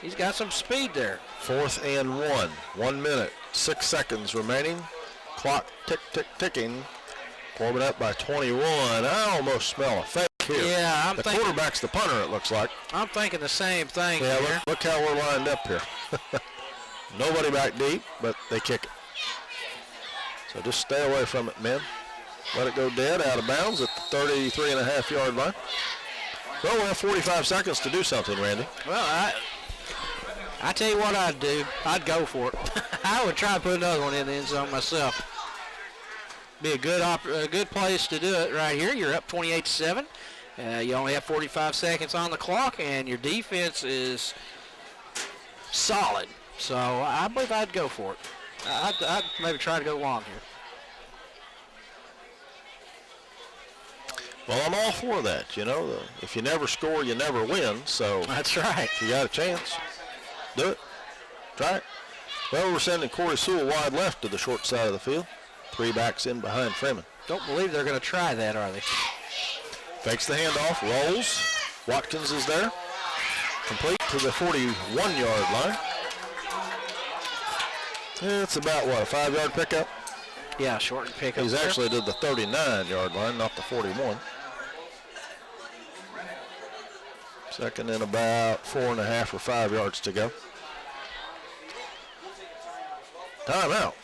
He's got some speed there. 4th and 1. 1 minute, 6 seconds remaining. Clock ticking. Corbin up by 21. I almost smell a fake here. Yeah, the quarterback's the punter, it looks like. I'm thinking the same thing Yeah, here. look how we're lined up here. Nobody back deep, but they kick it. So just stay away from it, men. Let it go dead, out of bounds at the 33.5-yard line. Well, we'll have 45 seconds to do something, Randy. Well, I tell you what I'd do. I'd go for it. I would try to put another one in the end zone myself. Be a good place to do it right here. You're up 28-7. You only have 45 seconds on the clock, and your defense is solid. So I believe I'd go for it. I'd maybe try to go long here. Well, I'm all for that. You know, if you never score, you never win. So that's right. If you got a chance, do it. Try it. Well, we're sending Corey Sewell wide left to the short side of the field. 3 backs in behind Freeman. Don't believe they're going to try that, are they? Fakes the handoff, rolls. Watkins is there. Complete to the 41-yard line. It's about, what, a 5-yard pickup? Yeah, short pickup. He's actually did the 39-yard line, not the 41. Second and about 4.5 or 5 yards to go. Timeout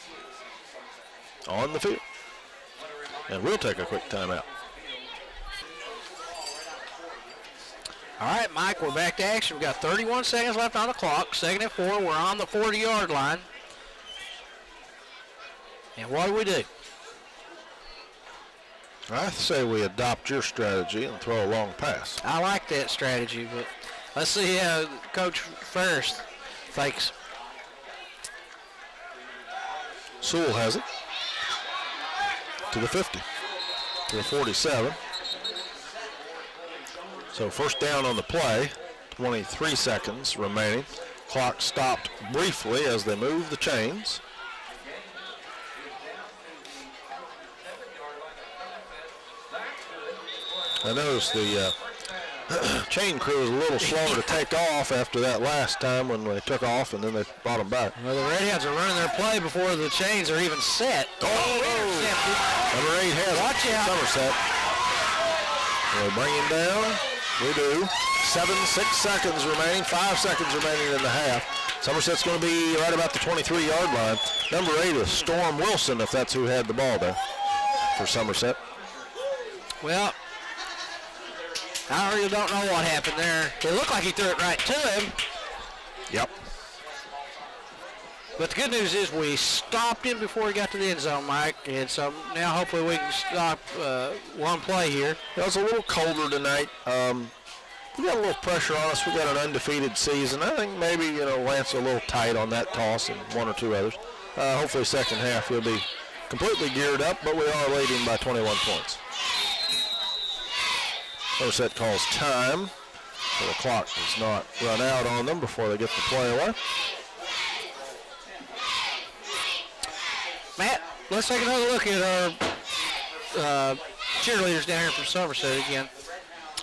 on the field. And we'll take a quick timeout. All right, Mike, we're back to action. We've got 31 seconds left on the clock. 2nd and 4. We're on the 40-yard line. And what do? I say we adopt your strategy and throw a long pass. I like that strategy, but let's see how Coach Ferris thinks. Sewell has it to the 50, to the 47. So first down on the play, 23 seconds remaining. Clock stopped briefly as they move the chains. I noticed the chain crew was a little slower to take off after that last time when they took off, and then they brought them back. Well, the Redhounds are running their play before the chains are even set. Intercepted. Number 8 has Watch out. Somerset. We'll bring him down. We do. 6 seconds remaining. 5 seconds remaining in the half. Somerset's going to be right about the 23-yard line. Number 8 is Storm Wilson, if that's who had the ball there for Somerset. Well, I really don't know what happened there. It looked like he threw it right to him. Yep. But the good news is we stopped him before he got to the end zone, Mike. And so now hopefully we can stop one play here. It was a little colder tonight. We got a little pressure on us. We got an undefeated season. I think maybe, Lance a little tight on that toss and 1 or 2 others. Hopefully second half he'll be completely geared up, but we are leading by 21 points. Somerset calls time, so the clock does not run out on them before they get the play away. Matt, let's take another look at our cheerleaders down here from Somerset again.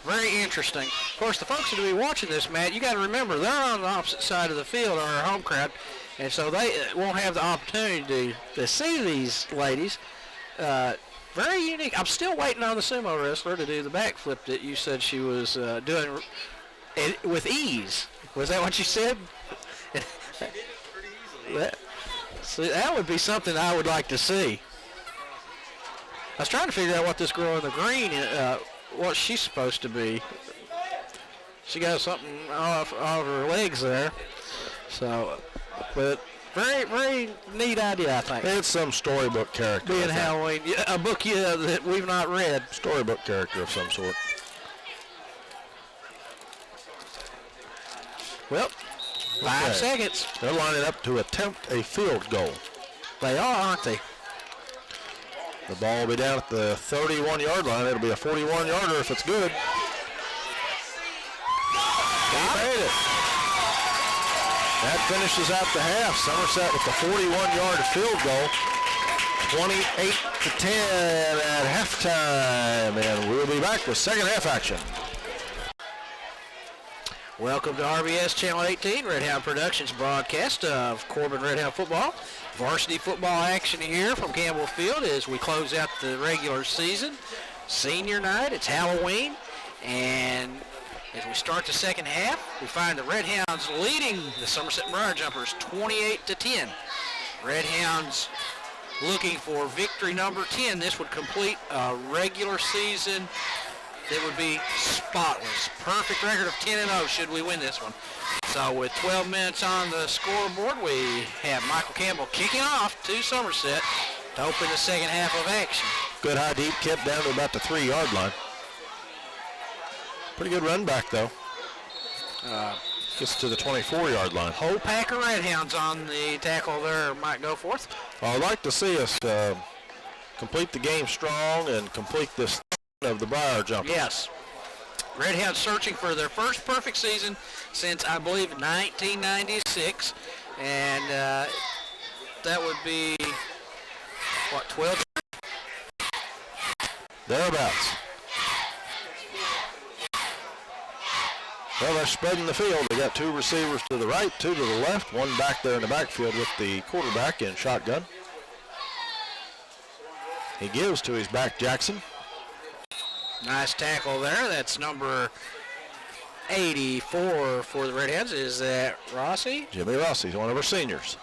Very interesting. course, the folks that will be watching this, Matt, you got to remember they're on the opposite side of the field, our home crowd, and so they won't have the opportunity to see these ladies. Very unique. I'm still waiting on the sumo wrestler to do the backflip that you said she was doing with ease. Was that what you said? That would be something I would like to see. I was trying to figure out what this girl in the green, what she's supposed to be. She got something off her legs there. So, but very, very neat idea, I think. It's some storybook character. Being Halloween, a book that we've not read. Storybook character of some sort. Well, 5 seconds. They're lining up to attempt a field goal. They are, aren't they? The ball will be down at the 31-yard line. It'll be a 41-yarder if it's good. He made it. That finishes out the half. Somerset with the 41-yard field goal. 28-10 at halftime. And we'll be back with second half action. Welcome to RBS Channel 18, Redhound Productions broadcast of Corbin Redhound football. Varsity football action here from Campbell Field as we close out the regular season. Senior night, it's Halloween, and as we start the second half, we find the Redhounds leading the Somerset Briar Jumpers 28-10. Redhounds looking for victory number 10. This would complete a regular season that would be spotless. Perfect record of 10-0 should we win this one. So with 12 minutes on the scoreboard, we have Michael Campbell kicking off to Somerset to open the second half of action. Good high deep kick down to about the 3-yard line. Pretty good run back though. Gets to the 24-yard line. Whole pack of Redhounds on the tackle there, Mike Goforth. Well, I'd like to see us complete the game strong and complete this of the Briar Jumpers. Yes. Redhounds searching for their first perfect season since, I believe, 1996. And that would be, what, 12? Thereabouts. Well, they're spreading the field. They got 2 receivers to the right, 2 to the left, 1 back there in the backfield with the quarterback in shotgun. He gives to his back, Jackson. Nice tackle there. That's number 84 for the Redheads. Is that Rossi? Jimmy Rossi, one of our seniors.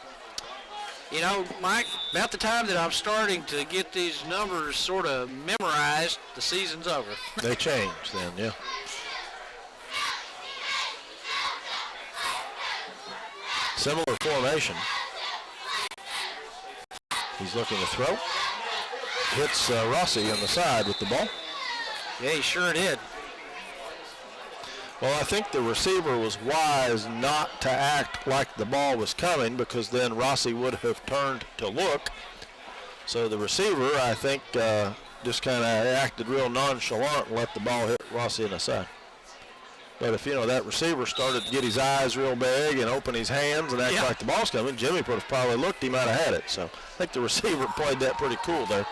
You know, Mike, about the time that I'm starting to get these numbers sort of memorized, the season's over. They changed then, yeah. Similar formation. He's looking to throw. Hits Rossi on the side with the ball. Yeah, he sure did. Well, I think the receiver was wise not to act like the ball was coming because then Rossi would have turned to look. So the receiver, I think, just kind of acted real nonchalant and let the ball hit Rossi in the side. But if, that receiver started to get his eyes real big and open his hands and act like the ball's coming, Jimmy would have probably looked, he might have had it. So I think the receiver played that pretty cool there.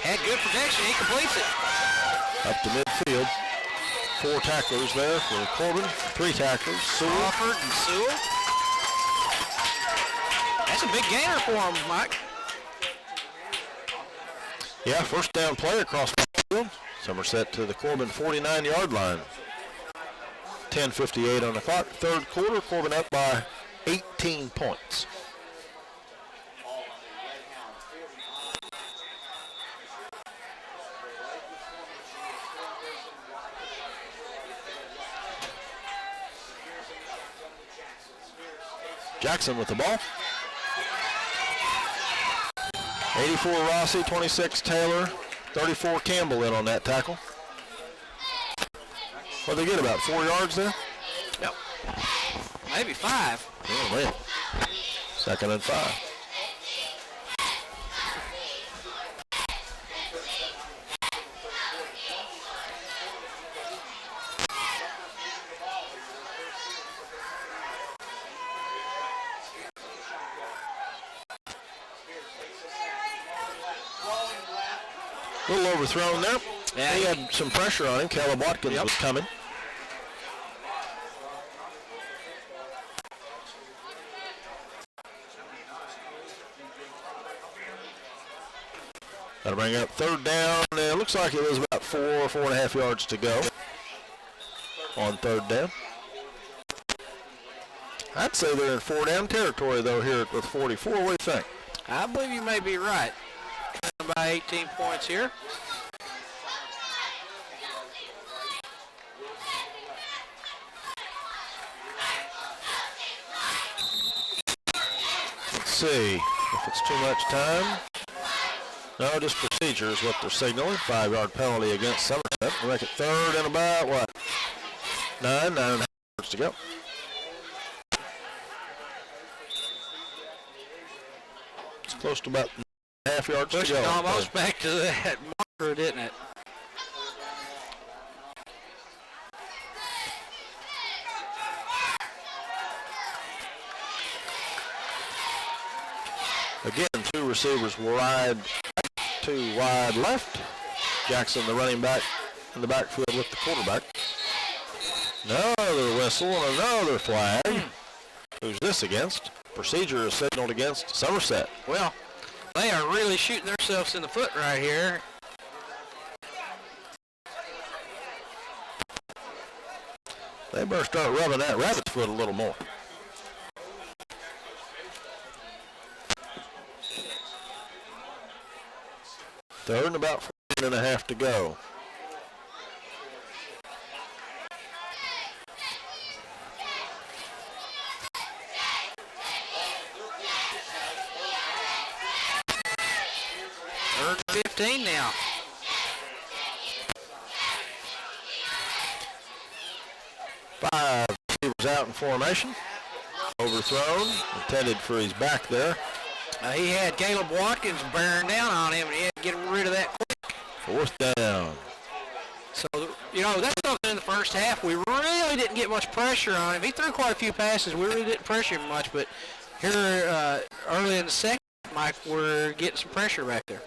Had good protection. He completes it. Up to midfield. 4 tacklers there for Corbin. 3 tacklers. Sewell. Crawford and Sewell. That's a big gainer for him, Mike. Yeah, first down play across the field. Somerset to the Corbin 49-yard line. 10:58 on the clock. Third quarter, Corbin up by 18 points. Jackson with the ball. 84 Rossi, 26 Taylor, 34 Campbell in on that tackle. What did they get, about 4 yards there? Yep. Maybe 5. Oh, man. 2nd and 5. A little overthrown there. Yeah, he had some pressure on him. Caleb Watkins was coming. That'll bring up third down. It looks like it was about 4.5 yards to go on third down. I'd say they're in 4-down territory, though, here with 44. What do you think? I believe you may be right. By 18 points here. Let's see if it's too much time. No, just procedure is what they're signaling. 5-yard penalty against Somerset. We'll make it third and about, what, 9.5 yards to go. It's close to about 9.5 yards to go. Almost back to that marker, didn't it? Again, two receivers wide, two wide left. Jackson, the running back, in the backfield with the quarterback. Another whistle and another flag. Who's this against? Procedure is signaled against Somerset. Well, they are really shooting themselves in the foot right here. They better start rubbing that rabbit's foot a little more. Third and about 14.5 to go. Third and 15 now. Five receivers out in formation. Overthrown, intended for his back there. He had Caleb Watkins bearing down on him, and he had to get rid of that quick. Fourth down. So, you know, that's something in the first half. We really didn't get much pressure on him. He threw quite a few passes. We really didn't pressure him much, but here early in the second, Mike, we're getting some pressure back there.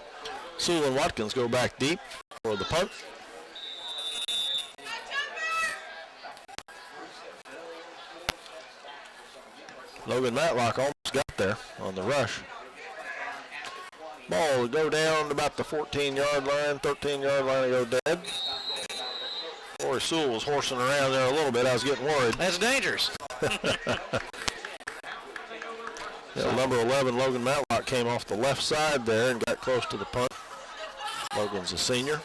Sewell and Watkins go back deep for the punt. Logan Matlock almost got there on the rush. Ball will go down to about the 14-yard line, 13-yard line to go dead. Boy, Sewell was horsing around there a little bit. I was getting worried. That's dangerous. Yeah, number 11, Logan Matlock, came off the left side there and got close to the punt. Logan's a senior.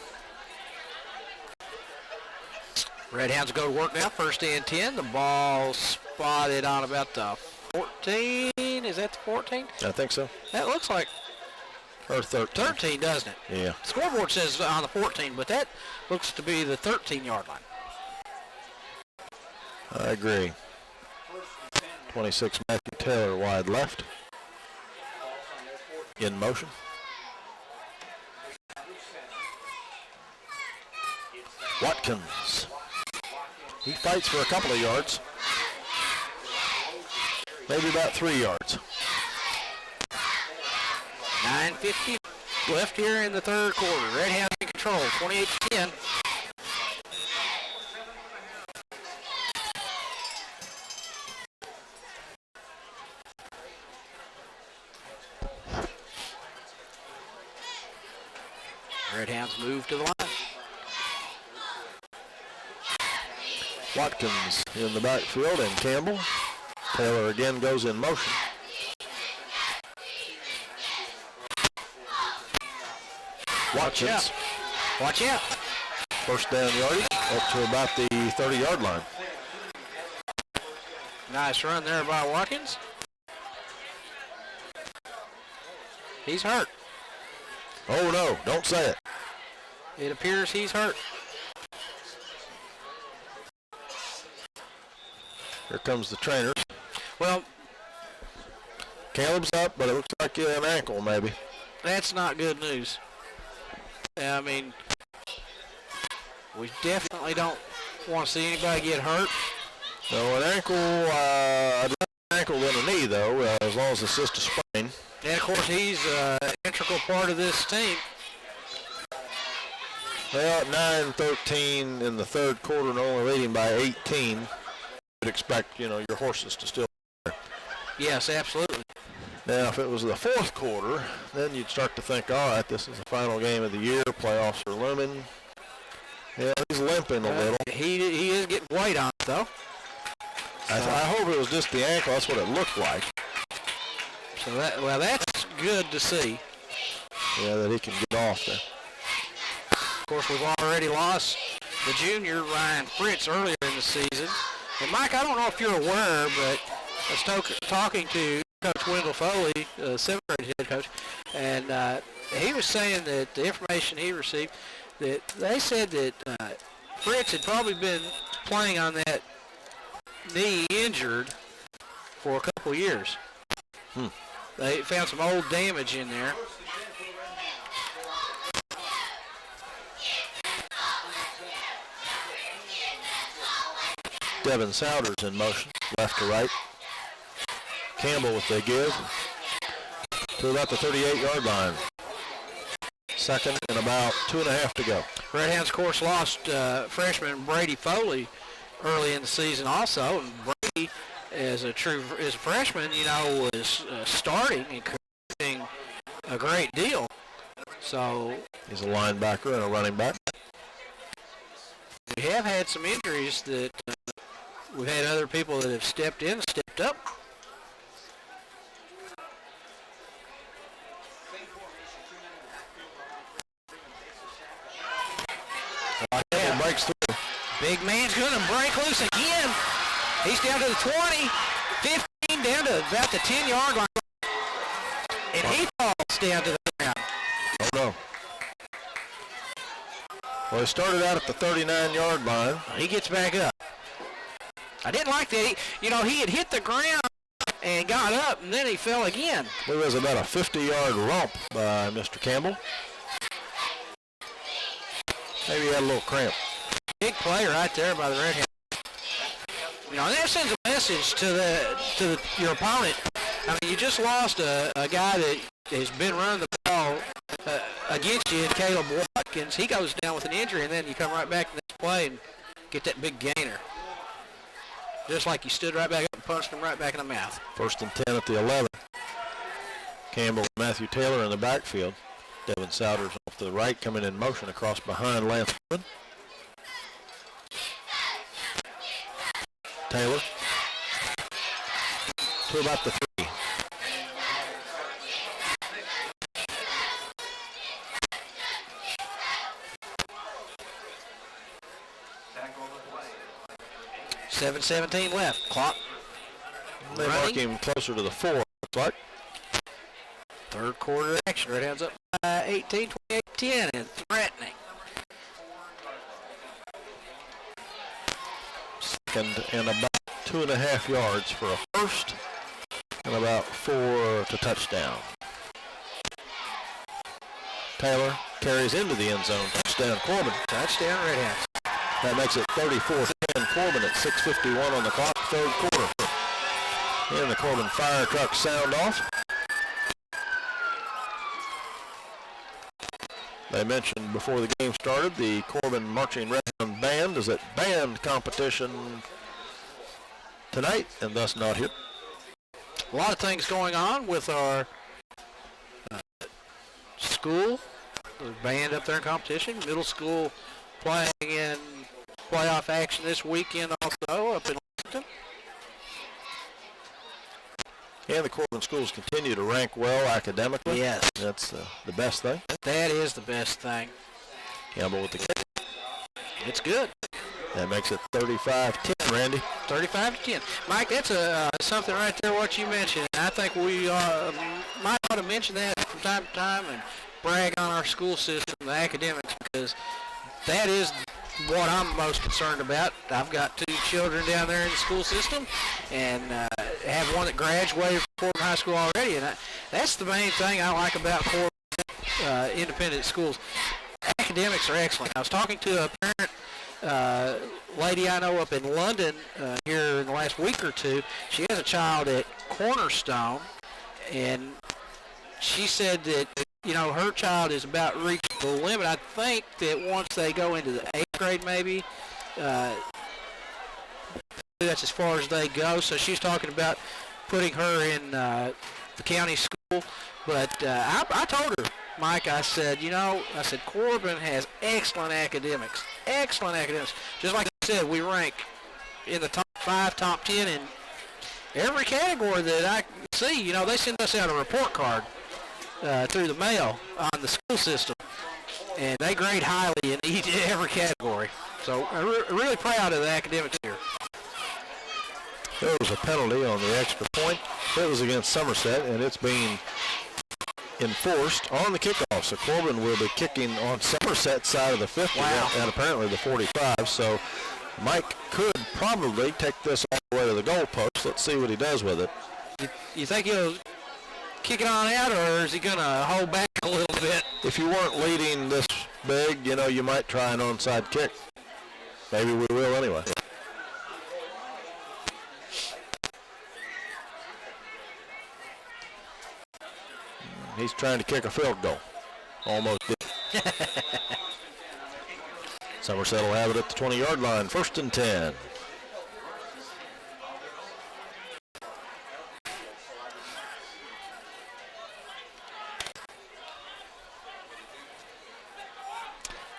Redhounds go to work now, first and 10. The ball spotted on about the 14. Is that the 14? I think so. That looks like Or 13. 13, doesn't it? Yeah. Scoreboard says on the 14, but that looks to be the 13-yard line. I agree. 26, Matthew Taylor, wide left. In motion. Watkins. He fights for a couple of yards. Maybe about 3 yards. 9:50 left here in the third quarter. Redhounds in control, 28-10. Redhounds move to the line. Watkins in the backfield and Campbell. Taylor again goes in motion. Watkins. Watch out. First down yardage up to about the 30-yard line. Nice run there by Watkins. He's hurt. Oh no, don't say it. It appears he's hurt. Here comes the trainer. Well, Caleb's up, but it looks like an ankle maybe. that's not good news. I mean, we definitely don't want to see anybody get hurt. No, an ankle, I'd rather an ankle than a knee though, as long as it's just a sprain. And of course, he's an integral part of this team. Well, at 9-13 in the third quarter and only leading by 18, you'd expect, your horses to still be there. Yes, absolutely. Now, if it was the fourth quarter, then you'd start to think, all right, this is the final game of the year. Playoffs are looming. Yeah, he's limping a little. He is getting weight on it, though. I hope it was just the ankle. That's what it looked like. So that's good to see. Yeah, that he can get off there. Of course, we've already lost the junior, Ryan Fritz, earlier in the season. And, Mike, I don't know if you're aware, but I was talking to Coach Wendell Foley, the 7th grade head coach, and he was saying that the information he received, that they said that Fritz had probably been playing on that knee injured for a couple years. They found some old damage in there. Devin Souders in motion, left to right. Campbell with the give to about the 38-yard line. Second and about 2.5 to go. Redhounds, of course, lost freshman Brady Foley early in the season also. And Brady, as a freshman, was starting and contributing a great deal. So he's a linebacker and a running back. We have had some injuries that we've had other people that have stepped in, stepped up. Breaks through. Big man's going to break loose again. He's down to the 20, 15, down to about the 10-yard line. And he falls down to the ground. Oh, no. Well, he started out at the 39-yard line. He gets back up. I didn't like that. He had hit the ground and got up, and then he fell again. It was about a 50-yard romp by Mr. Campbell. Maybe he had a little cramp. Big play right there by the Redhounds. That sends a message to your opponent. I mean, you just lost a guy that has been running the ball against you, Caleb Watkins. He goes down with an injury, and then you come right back to this play and get that big gainer. Just like you stood right back up and punched him right back in the mouth. 1st and 10 at the 11. Campbell, Matthew Taylor in the backfield. Devin Souders off to the right, coming in motion across behind Lance Corbin. Taylor to about the 3. .7:17 left. Clock. They mark him closer to the 4, looks like. Third quarter action. Redhounds up by 18, 28-10, and threatening. Second and about 2.5 yards for a first, and about 4 to touchdown. Taylor carries into the end zone. Touchdown, Corbin. Touchdown, Redhounds. That makes it 34-10. Corbin at 6:51 on the clock, third quarter. And the Corbin fire truck sound off. They mentioned before the game started, the Corbin Marching Redhound Band is at band competition tonight, and thus not here. A lot of things going on with our school. The band up there in competition. Middle school playing in playoff action this weekend also up in Lexington. And the Corbin schools continue to rank well academically. Yes. That's the best thing. That is the best thing. Campbell with the kick. It's good. That makes it 35-10, Randy. 35-10. Mike, that's something right there what you mentioned. I think we might ought to mention that from time to time and brag on our school system, the academics, because that is what I'm most concerned about. I've got 2 children down there in the school system, and have one that graduated from Corbin High School already, and that's the main thing I like about Corbin independent schools. Academics are excellent. I was talking to a parent lady I know up in London here in the last week or two. She has a child at Cornerstone, and she said that her child is about reaching the limit. I think that once they go into the 8th grade maybe, that's as far as they go. So she's talking about putting her in the county school. But I told her, Mike, I said, Corbin has excellent academics. Excellent academics. Just like I said, we rank in the top 5, top 10 in every category that I see. They send us out a report card through the mail on the school system, and they grade highly in every category. So I'm really proud of the academics here. There was a penalty on the extra point. It was against Somerset, and it's being enforced on the kickoff. So Corbin will be kicking on Somerset's side of the 50 and apparently the 45. So Mike could probably take this all the way to the goalpost. Let's see what he does with it. You think he'll kick it on out, or is he going to hold back a little bit? If you weren't leading this big, you might try an onside kick. Maybe we will anyway. He's trying to kick a field goal. Almost did. Somerset will have it at the 20-yard line. 1st and 10.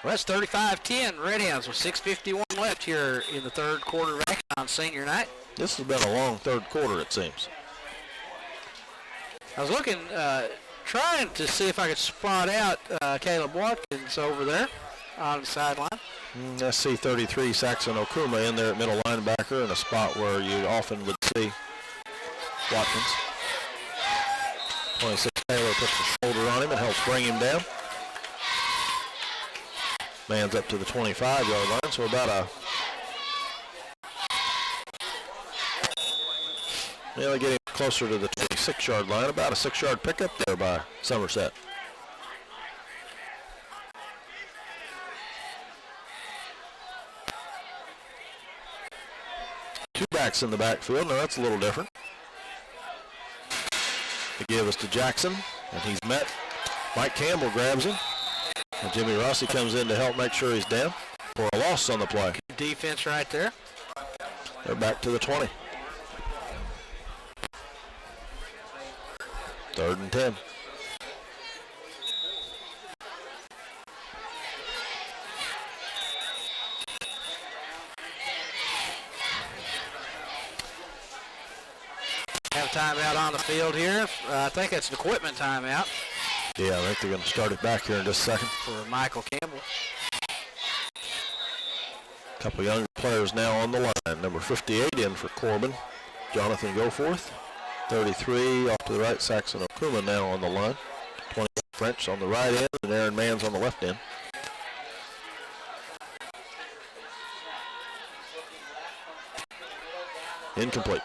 Well, that's 35-10. Redhounds with 6:51 left here in the third quarter of action on senior night. This has been a long third quarter, it seems. I was looking, trying to see if I could spot out Caleb Watkins over there on the sideline. SC 33 Saxon Okuma in there at middle linebacker in a spot where you often would see Watkins. 26 Taylor puts the shoulder on him and helps bring him down. Man's up to the 25-yard line, so about they get him closer to the 26-yard line, about a 6-yard pickup there by Somerset. Two backs in the backfield. Now that's a little different. They give us to Jackson, and he's met. Mike Campbell grabs him. And Jimmy Rossi comes in to help make sure he's down for a loss on the play. Good defense right there. They're back to the 20. 3rd and 10. Have a timeout on the field here. I think it's an equipment timeout. Yeah, I think they're going to start it back here in just a second. For Michael Campbell. A couple younger players now on the line. Number 58 in for Corbin, Jonathan Goforth. 33 off to the right, Saxon Okuma now on the line. 20 French on the right end, and Aaron Manns on the left end. Incomplete.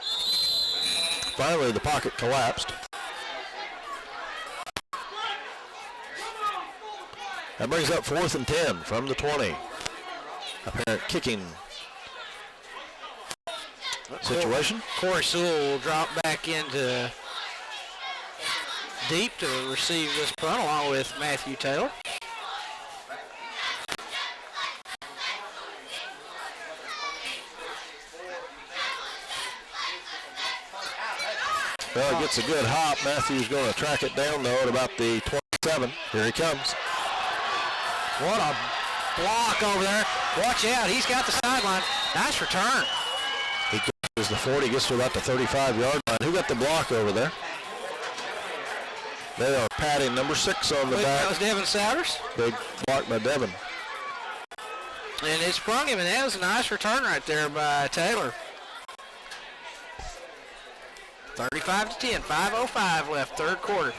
Finally, the pocket collapsed. That brings up 4th and 10 from the 20. Apparent kicking situation. Corey Sewell will drop back into deep to receive this punt along with Matthew Taylor. Well, it gets a good hop. Matthew's going to track it down, though, at about the 27. Here he comes. What a block over there. Watch out. He's got the sideline. Nice return. He goes the 40, gets to about the 35-yard line. Who got the block over there? They are patting number 6 on the back. That was Devin Souders. Big block by Devin. And it sprung him, and that was a nice return right there by Taylor. 35-10, 5:05 left, third quarter.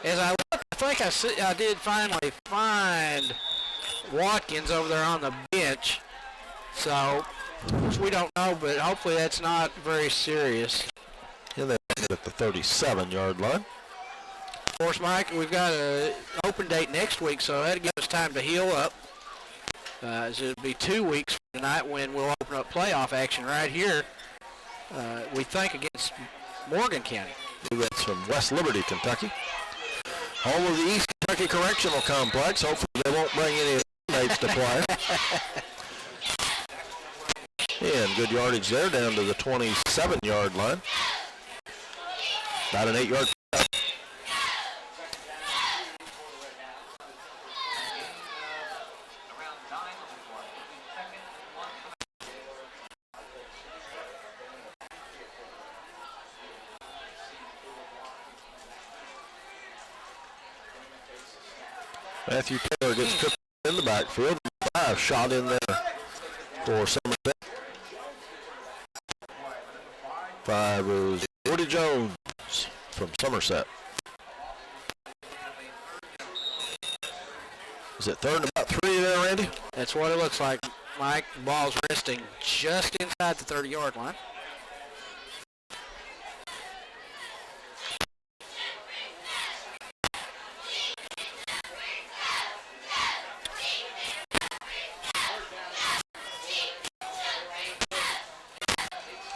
As I look, I think I did finally find Watkins over there on the bench. So, we don't know, but hopefully that's not very serious. Yeah, they're at the 37-yard line. Of course, Mike, we've got an open date next week, so that'll give us time to heal up. So it'll be 2 weeks from tonight when we'll open up playoff action right here, we think, against Morgan County. That's from West Liberty, Kentucky. Home of the East Kentucky Correctional Complex. Hopefully they won't bring any inmates to play. And good yardage there down to the 27-yard line. About an 8-yard pickup. Matthew Taylor gets tripped in the backfield. 5 shot in there for Somerset. 5 is Woody Jones from Somerset. Is it 3rd and about 3 there, Randy? That's what it looks like, Mike. The ball's resting just inside the 30-yard line.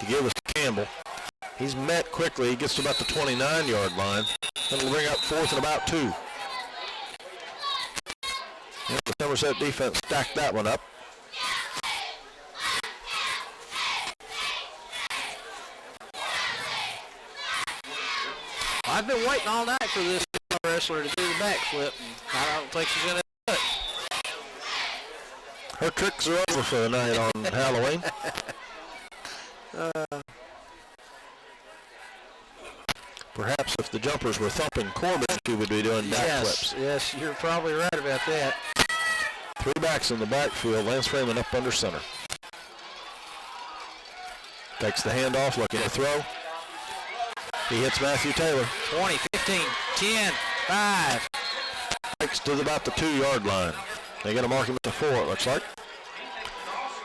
To give us to Campbell. He's met quickly. He gets to about the 29-yard line. That'll bring up 4th and about 2. And the Somerset defense stacked that one up. I've been waiting all night for this wrestler to do the backflip, and I don't think she's going to do it. Her tricks are over for the night on Halloween. Perhaps if the jumpers were thumping Corbin, she would be doing backflips. Yes, you're probably right about that. 3 backs in the backfield. Lance Freeman up under center. Takes the handoff, looking to throw. He hits Matthew Taylor. 20, 15, 10, 5. Takes to about the 2-yard line. They got to mark him at the 4, it looks like.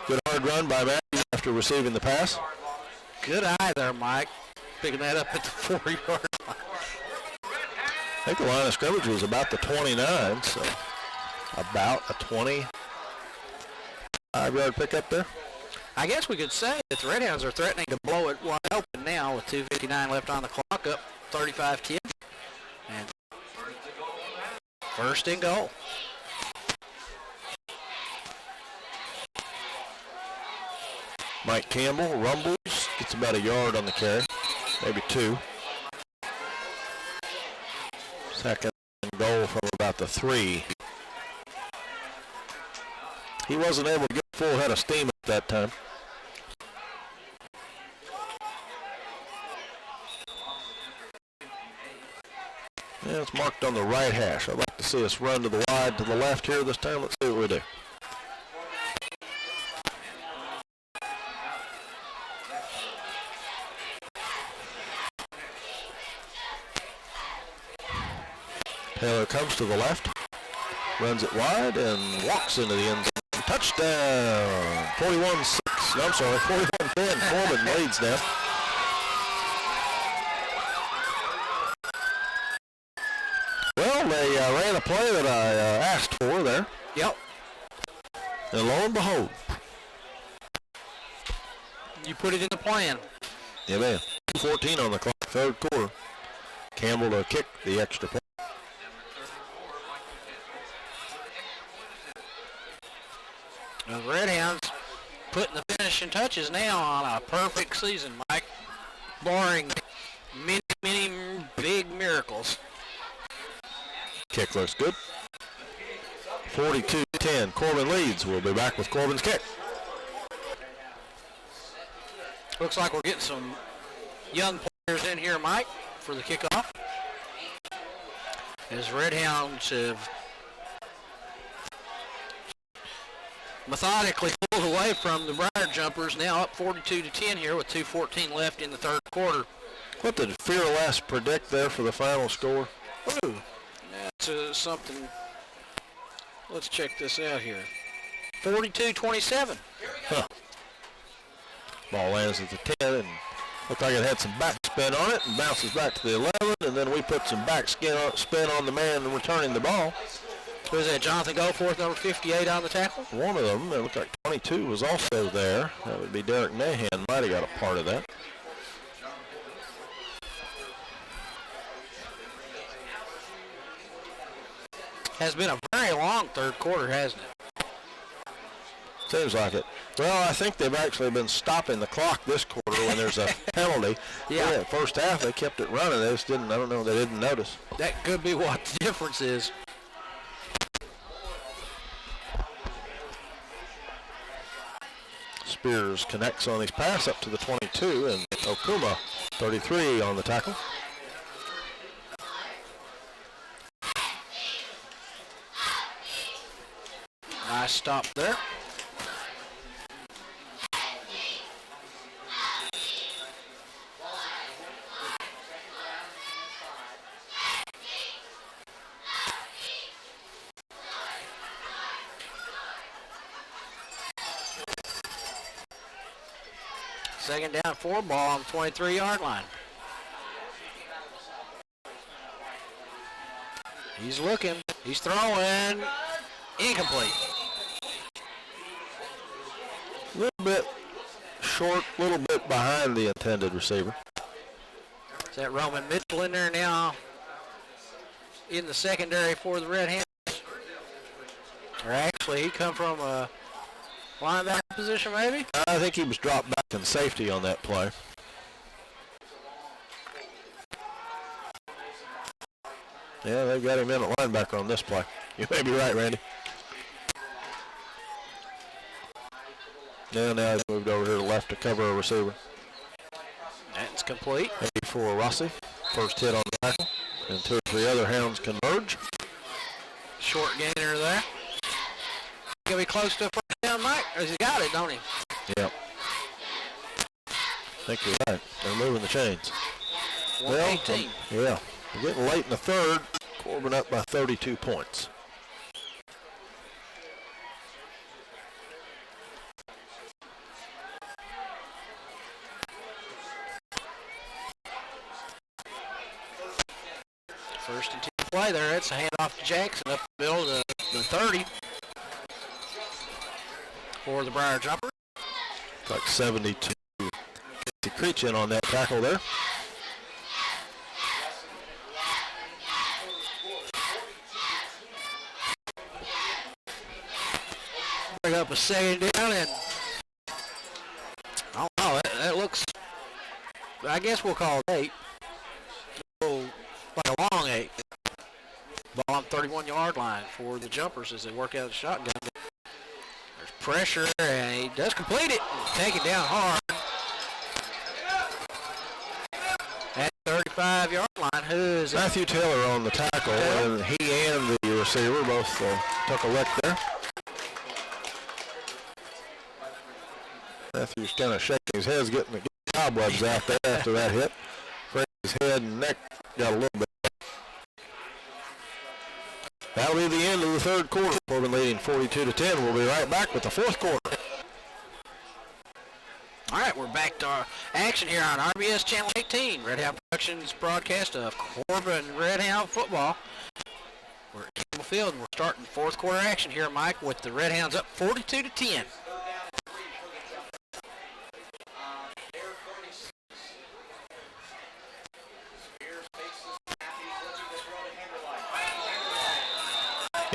Good hard run by Matthew after receiving the pass. Good eye there, Mike. Picking that up at the 4-yard line. I think the line of scrimmage was about the 29, so about a 25-yard pickup there. I guess we could say that the Redhounds are threatening to blow it wide open now with 2:59 left on the clock, up 35-10. And 1st and goal. Mike Campbell rumbles, gets about a yard on the carry, maybe 2. 2nd and goal from about the 3. He wasn't able to get full head of steam at that time. Yeah, it's marked on the right hash. I'd like to see us run to the wide to the left here this time. Let's see what we do. Taylor comes to the left, runs it wide, and walks into the end zone. Touchdown! 41-6. I'm sorry, 41-10. Corbin leads now. Well, they ran a play that I asked for there. Yep. And lo and behold. You put it in the plan. Yeah, man. 2:14 on the clock, 3rd quarter. Campbell to kick the extra point. The Redhounds putting the finishing touches now on a perfect season, Mike. Barring many, many big miracles. Kick looks good. 42-10. Corbin leads. We'll be back with Corbin's kick. Looks like we're getting some young players in here, Mike, for the kickoff. As Redhounds have methodically pulled away from the Briar Jumpers, now up 42-10 here with 2:14 left in the 3rd quarter. What did Fearless predict there for the final score? Ooh, that's something. Let's check this out here. 42-27. Huh. Ball lands at the 10 and looked like it had some backspin on it and bounces back to the 11, and then we put some spin on the man returning the ball. Who is that, Jonathan Goforth, number 58 on the tackle? One of them, it looked like 22 was also there. That would be Derek Nahan, might have got a part of that. Has been a very long third quarter, hasn't it? Seems like it. Well, I think they've actually been stopping the clock this quarter when there's a penalty. Yeah. First half they kept it running. They just didn't. I don't know. They didn't notice. That could be what the difference is. Spears connects on his pass up to the 22, and Okuma, 33, on the tackle. Nice stop there. Second down, 4 ball on the 23-yard line. He's looking. He's throwing. Incomplete. A little bit short, a little bit behind the intended receiver. Is that Roman Mitchell in there now in the secondary for the Redhounds? Or actually, he come from a linebacker position, maybe? I think he was dropped back in safety on that play. Yeah, they've got him in at linebacker on this play. You may be right, Randy. Yeah, now he's moved over here to left to cover a receiver. That's complete. 84 Rossi. First hit on the tackle. And 2 or 3 other Hounds converge. Short gainer there. Gonna be close to a first down, Mike. Or he's got it, don't he? Yep. I think you're right. They're moving the chains. 118. Yeah. We're getting late in the third. Corbin up by 32 points. First and 10 play there. It's a handoff to Jackson up the middle to the 30 for the Briar Jumper. Like 72. Casey Creech in on that tackle there. Bring up a second down, and I don't know, that looks, I guess we'll call it 8. Like a long 8. Ball on 31-yard line for the Jumpers as they work out the shotgun. There's pressure, and he does complete it. Take it down hard. At 35-yard line, who is it? Matthew Taylor on the tackle, and he and the receiver both took a lick there. Matthew's kind of shaking his head, getting the cobwebs out there after that hit. His head and neck got a little bit. That'll be the end of the third quarter. Corbin leading 42-10. We'll be right back with the fourth quarter. All right, we're back to our action here on RBS Channel 18. Redhound Productions broadcast of Corbin Redhound football. We're at Campbell Field, and we're starting fourth quarter action here, Mike, with the Redhounds up 42-10.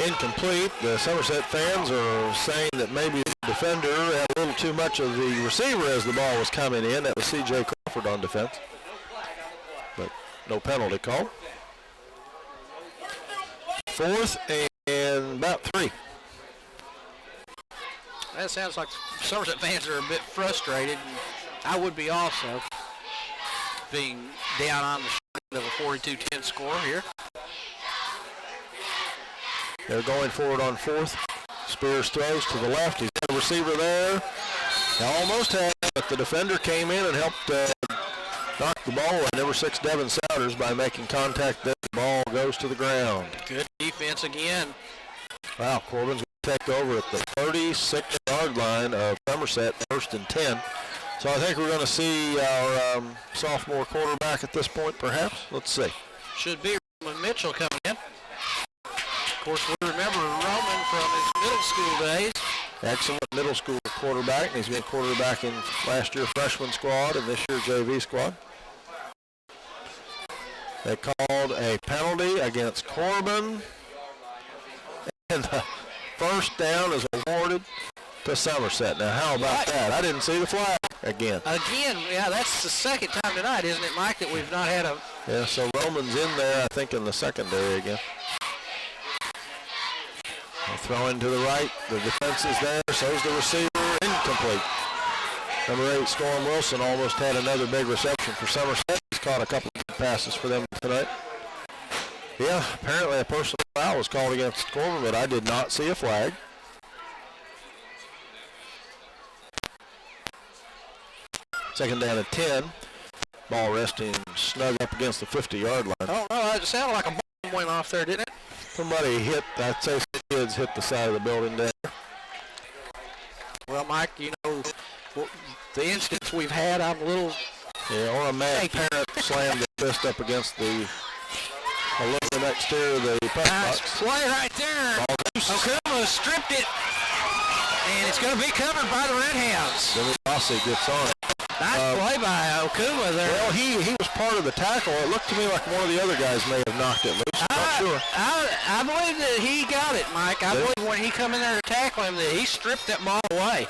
Incomplete. The Somerset fans are saying that maybe the defender had a little too much of the receiver as the ball was coming in. That was C.J. Crawford on defense. But no penalty call. Fourth and about 3. That sounds like Somerset fans are a bit frustrated, and I would be also, being down on the short of a 42-10 score here. They're going forward on fourth. Spears throws to the left. He's got a receiver there. He almost had it, but the defender came in and helped knock the ball away. Number 6, Devin Souders, by making contact there. The ball goes to the ground. Good defense again. Wow, Corbin's going to take over at the 36-yard line of Somerset, first and 10. So I think we're going to see our sophomore quarterback at this point, perhaps. Let's see. Should be Roman Mitchell coming in. Of course, we remember Roman from his middle school days. Excellent middle school quarterback. He's been quarterback in last year's freshman squad and this year's JV squad. They called a penalty against Corbin. And the first down is awarded to Somerset. Now, how about that? I didn't see the flag again. Again, yeah, that's the second time tonight, isn't it, Mike, that we've not had a... Yeah, so Roman's in there, I think, in the secondary again. Throwing to the right. The defense is there. So's the receiver. Incomplete. Number 8, Storm Wilson, almost had another big reception for Somerset. He's caught a couple of passes for them tonight. Yeah, apparently a personal foul was called against Corbin, but I did not see a flag. Second down and 10. Ball resting snug up against the 50-yard line. Oh, no, it sounded like a bomb went off there, didn't it? Somebody hit, I'd say some kids hit the side of the building there. Well, Mike, you know, the instance we've had, I'm a little... Yeah, or a mad parent slammed the fist up against the aluminum exterior of the press Nice box. play right there. Okuma stripped it, and it's going to be covered by the Redhounds. Then Rossi gets on it. Nice play by Okuma there. Well, he was part of the tackle. It looked to me like one of the other guys may have knocked it loose. Not sure. I believe that he got it, Mike. I believe when he come in there to tackle him that he stripped that ball away.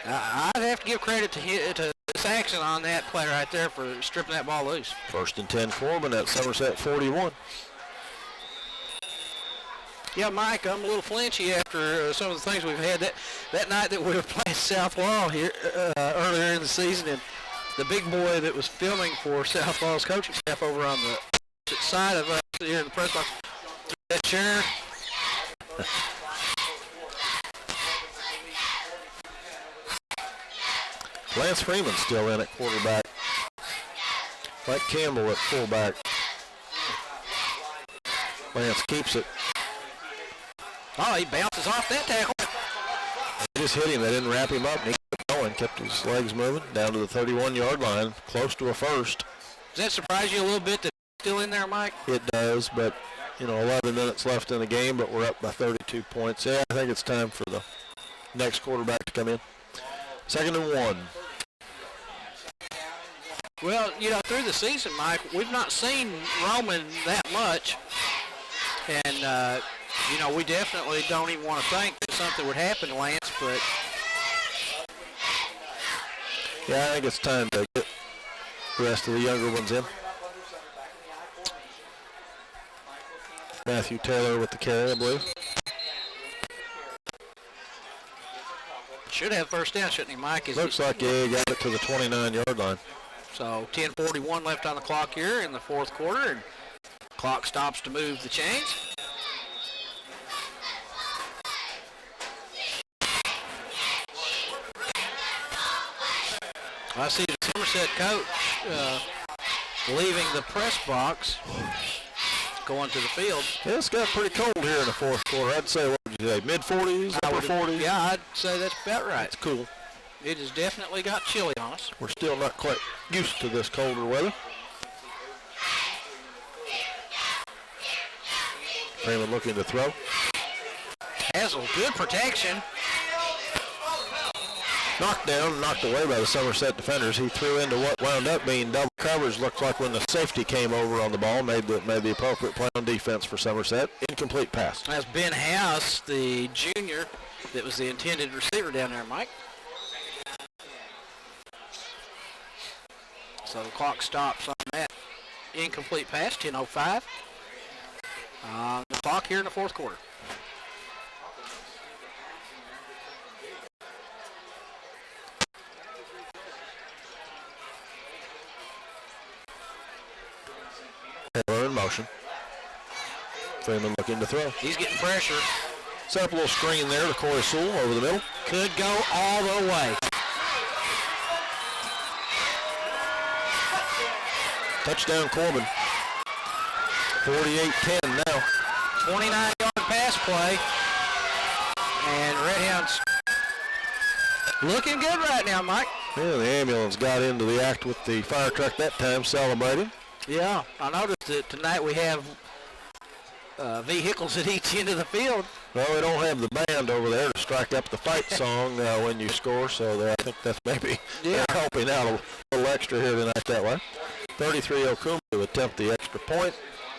I'd have to give credit to Saxon on that play right there for stripping that ball loose. First and 10 Corbin at Somerset 41. Yeah, Mike, I'm a little flinchy after some of the things we've had. That night that we were playing South Law here earlier in the season, and the big boy that was filming for South Law's coaching staff over on the side of us here in the press box, that chair. Lance Freeman's still in at quarterback. Mike Campbell at fullback. Lance keeps it. Oh, he bounces off that tackle. They just hit him. They didn't wrap him up. And he kept going, kept his legs moving down to the 31-yard line, close to a first. Does that surprise you a little bit that he's still in there, Mike? It does, but, 11 minutes left in the game, but we're up by 32 points. Yeah, I think it's time for the next quarterback to come in. Second and 1. Well, through the season, Mike, we've not seen Roman that much. And, we definitely don't even want to think that something would happen to Lance, but... Yeah, I think it's time to get the rest of the younger ones in. Matthew Taylor with the carry, I believe. Should have first down, shouldn't he, Mike? Looks like he got it to the 29-yard line. So 10:41 left on the clock here in the fourth quarter, and clock stops to move the chains. I see the Somerset coach leaving the press box, going to the field. Yeah, it's got pretty cold here in the fourth quarter. I'd say, what would you say, mid-40s, upper 40s? Yeah, I'd say that's about right. It's cool. It has definitely got chilly on us. We're still not quite used to this colder weather. Freeman looking to throw. Hazel, good protection. Knocked down, knocked away by the Somerset defenders. He threw into what wound up being double coverage. Looked like when the safety came over on the ball, made the appropriate play on defense for Somerset. Incomplete pass. That's Ben House, the junior, that was the intended receiver down there, Mike. So the clock stops on that incomplete pass, 10:05. The clock here in the fourth quarter. Taylor in motion. Freeman looking to throw. He's getting pressure. Set up a little screen there to Corey Sewell over the middle. Could go all the way. Touchdown Corbin. 48-10 now. 29-yard pass play. And Redhounds looking good right now, Mike. Yeah, the ambulance got into the act with the fire truck that time, celebrating. Yeah, I noticed that tonight we have vehicles at each end of the field. Well, we don't have the band over there to strike up the fight song when you score, so I think that's maybe helping out a little extra here tonight that way. 33 Okuma to attempt the extra point.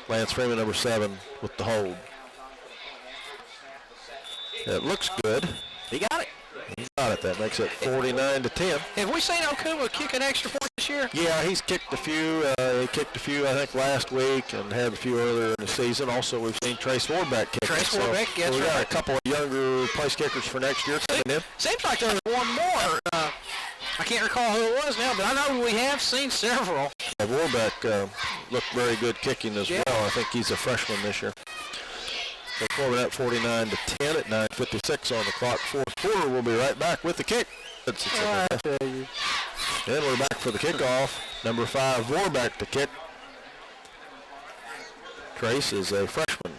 Lance Freeman, number 7, with the hold. It looks good. He got it. He got it. That makes it 49-10. Have we seen Okuma kick an extra point this year? Yeah, he's kicked a few. He kicked a few, I think, last week and had a few earlier in the season. Also, we've seen Trace Warbeck kick. Trace Warbeck, yes, we got right. a couple of younger place kickers for next year coming in. Seems like there's one more. I can't recall who it was now, but I know we have seen several. Warbeck looked very good kicking as well. I think he's a freshman this year. So Corbin at 49-10 at 9:56 on the clock. Fourth quarter. We'll be right back with the kick. And we're back for the kickoff. Number 5, Warbeck to kick. Trace is a freshman,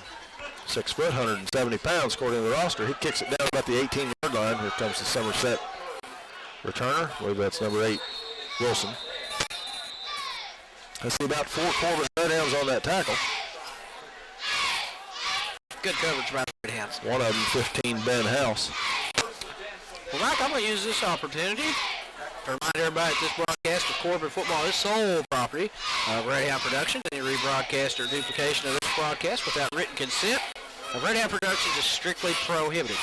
6 foot, 170 pounds, according to the roster. He kicks it down about the 18-yard line. Here comes the Somerset returner. I believe that's number 8, Wilson. I see about 4 Corbin Redhounds on that tackle. Good coverage by the Redhounds. One of them, 15, Ben House. Well, Mike, I'm going to use this opportunity to remind everybody that this broadcast of Corbin football is sole property of Redhound Productions. Any rebroadcast or duplication of this broadcast without written consent of Redhound Productions is strictly prohibited.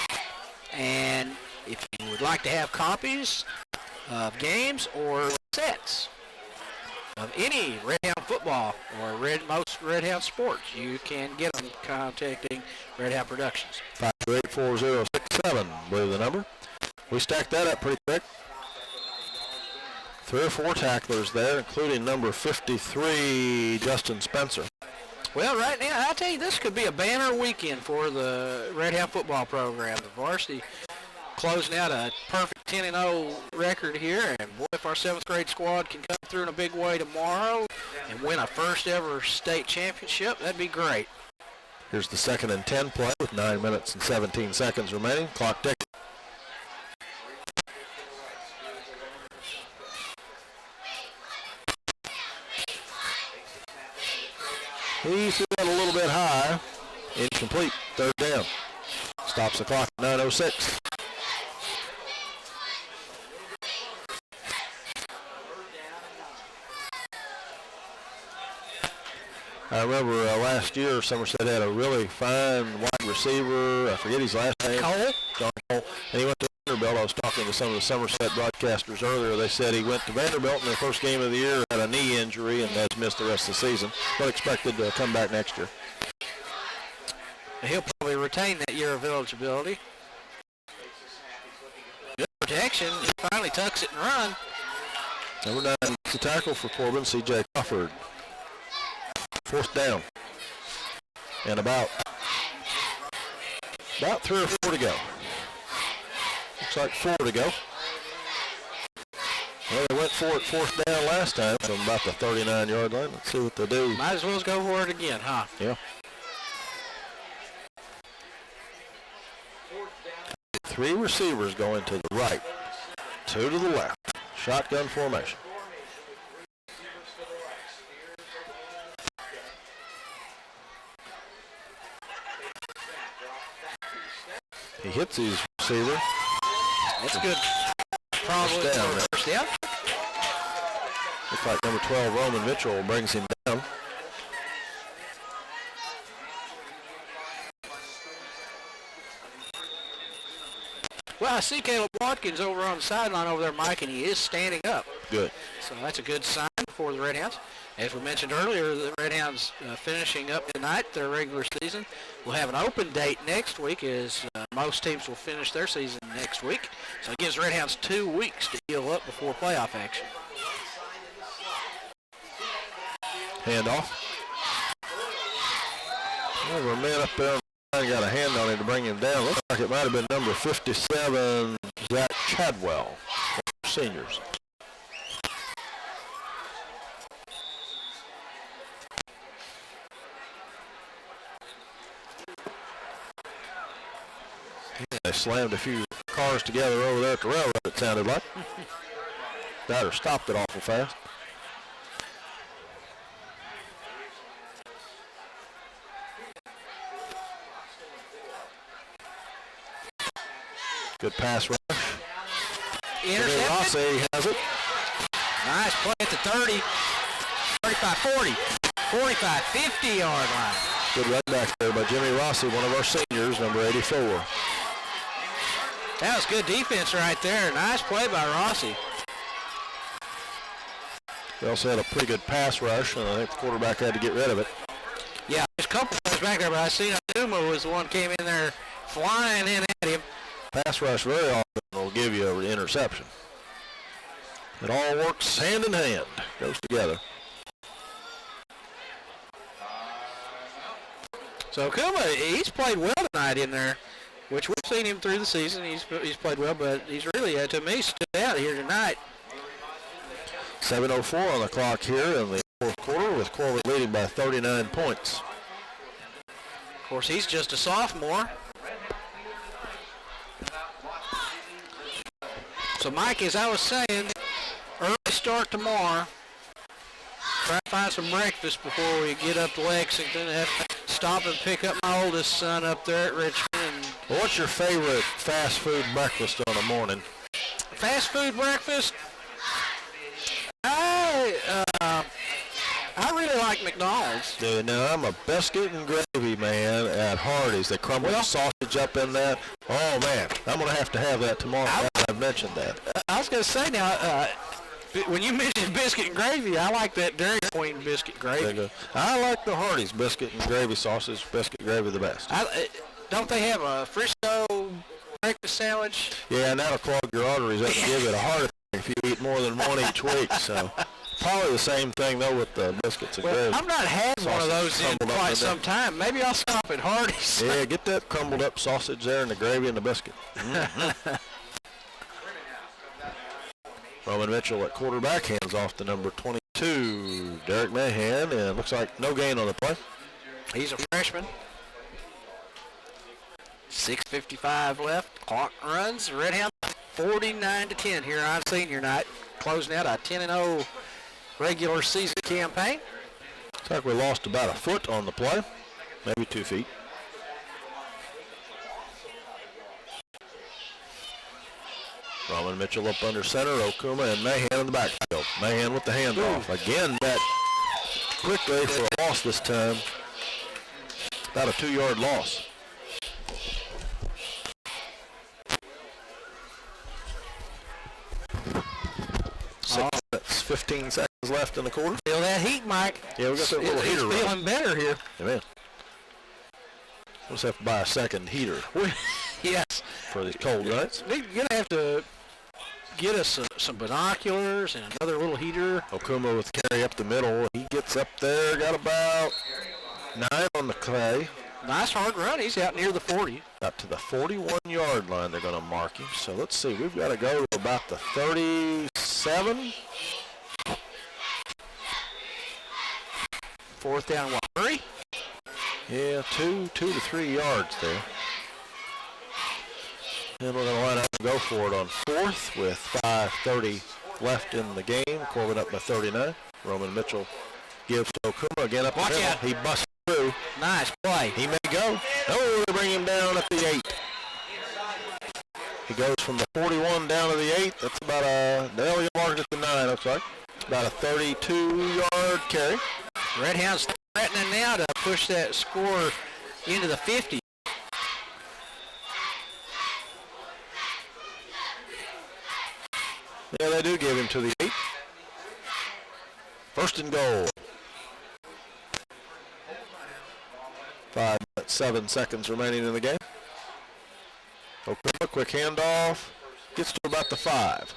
And if you would like to have copies of games or sets of any Redhound football or most Redhound sports, you can get them contacting Redhound Productions. 528-4067, believe the number. We stacked that up pretty quick. 3 or 4 tacklers there, including number 53, Justin Spencer. Well, right now, I'll tell you, this could be a banner weekend for the Redhound football program. The varsity closing out a perfect 10-0 record here, and boy, if our 7th grade squad can come through in a big way tomorrow and win a first ever state championship, that'd be great. Here's the 2nd and 10 play with 9 minutes and 17 seconds remaining. Clock ticking. He threw that a little bit high. Incomplete. 3rd down. Stops the clock at 9:06. I remember last year Somerset had a really fine wide receiver. I forget his last name. Cole? John Cole. And he went to Vanderbilt. I was talking to some of the Somerset broadcasters earlier. They said he went to Vanderbilt in the first game of the year, had a knee injury, and has missed the rest of the season, but expected to come back next year. He'll probably retain that year of eligibility. Good protection. He finally tucks it and run. Number 9, the tackle for Corbin, C.J. Crawford. 4th down. And about 3 or 4 to go. Looks like 4 to go. Well, they went for it 4th down last time from about the 39-yard line. Let's see what they do. Might as well go for it again, huh? Yeah. 3 receivers going to the right, 2 to the left. Shotgun formation. He hits his receiver. That's good. Probably first down. Looks like number 12, Roman Mitchell, brings him down. Well, I see Caleb Watkins over on the sideline over there, Mike, and he is standing up. Good. So that's a good sign for the Redhounds. As we mentioned earlier, the Redhounds finishing up tonight their regular season. We'll have an open date next week as most teams will finish their season next week. So it gives Redhounds 2 weeks to heal up before playoff action. Handoff. Well, a man up there got a hand on him to bring him down. Looks like it might have been number 57, Zach Chadwell, seniors. They slammed a few cars together over there at the railroad, it sounded like. That or stopped it awful fast. Good pass rush. Intercepted. Rossi has it. Nice play at the 30, 35, 40, 45, 50-yard line. Good run back there by Jimmy Rossi, one of our seniors, number 84. That was good defense right there. Nice play by Rossi. They also had a pretty good pass rush, and I think the quarterback had to get rid of it. Yeah, there's a couple guys back there, but I seen Azuma was the one came in there flying in at him. Pass rush very often will give you an interception. It all works hand in hand, goes together. So Kuma, he's played well tonight in there, which we've seen him through the season. He's played well, but he's really, to me, stood out here tonight. 7:04 on the clock here in the fourth quarter, with Corbin leading by 39 points. Of course, he's just a sophomore. So, Mike, as I was saying, early start tomorrow. Try to find some breakfast before we get up to Lexington. Have to stop and pick up my oldest son up there at Richmond. Well, what's your favorite fast food breakfast on the morning? Fast food breakfast? I really like McDonald's. Dude, now I'm a biscuit and gravy man at Hardee's. They crumble the sausage up in that. Oh, man, I'm going to have that tomorrow. I've mentioned that. I was going to say now, when you mentioned biscuit and gravy, I like that Dairy Queen biscuit gravy. I like the Hardee's biscuit and gravy sausage, biscuit gravy the best. Don't they have a Frisco breakfast sandwich? Yeah, and that'll clog your arteries up and give it a heart attack if you eat more than one each week. So probably the same thing, though, with the biscuits and gravy. I've not had one of those in quite some time. Maybe I'll stop at Hardee's. Yeah, get that crumbled up sausage there and the gravy and the biscuit. Mm-hmm. Roman Mitchell at quarterback, hands off to number 22, Derek Mahan, and looks like no gain on the play. He's a freshman. 6:55 left. Clock runs. Redhound 49-10 here on senior night. Closing out a 10-0 regular season campaign. Looks like we lost about a foot on the play, maybe 2 feet. Roman Mitchell up under center, Okuma and Mahan in the backfield. Mahan with the handoff. Again, that quickly for a loss this time. About a 2-yard loss. That's 15 seconds left in the quarter. Feel that heat, Mike. Yeah, we got that little heater. It's feeling better here. Yeah, man. We'll just have to buy a second heater. Yes. For these cold nights. We're going to have to get us some binoculars and another little heater. Okuma with carry up the middle. He gets up there, got about 9 on the clay. Nice hard run. He's out near the 40. Up to the 41-yard line they're going to mark him. So let's see. We've got to go to about the 37. 4th down, what, 3? Yeah, 2 to 3 yards there. And we're going to line up and go for it on 4th with 5:30 left in the game. Corbin up by 39. Roman Mitchell gives to Okuma again up the middle. He busts through. Nice play. He may go. Oh, they bring him down at the 8. He goes from the 41 down to the 8. That's about they'll mark it at the 9, looks like. About a 32-yard carry. Redhound's threatening now to push that score into the 50. Yeah, they do give him to the 8. 1st and goal. 5 minutes, 7 seconds remaining in the game. Okuma, quick handoff. Gets to about the 5.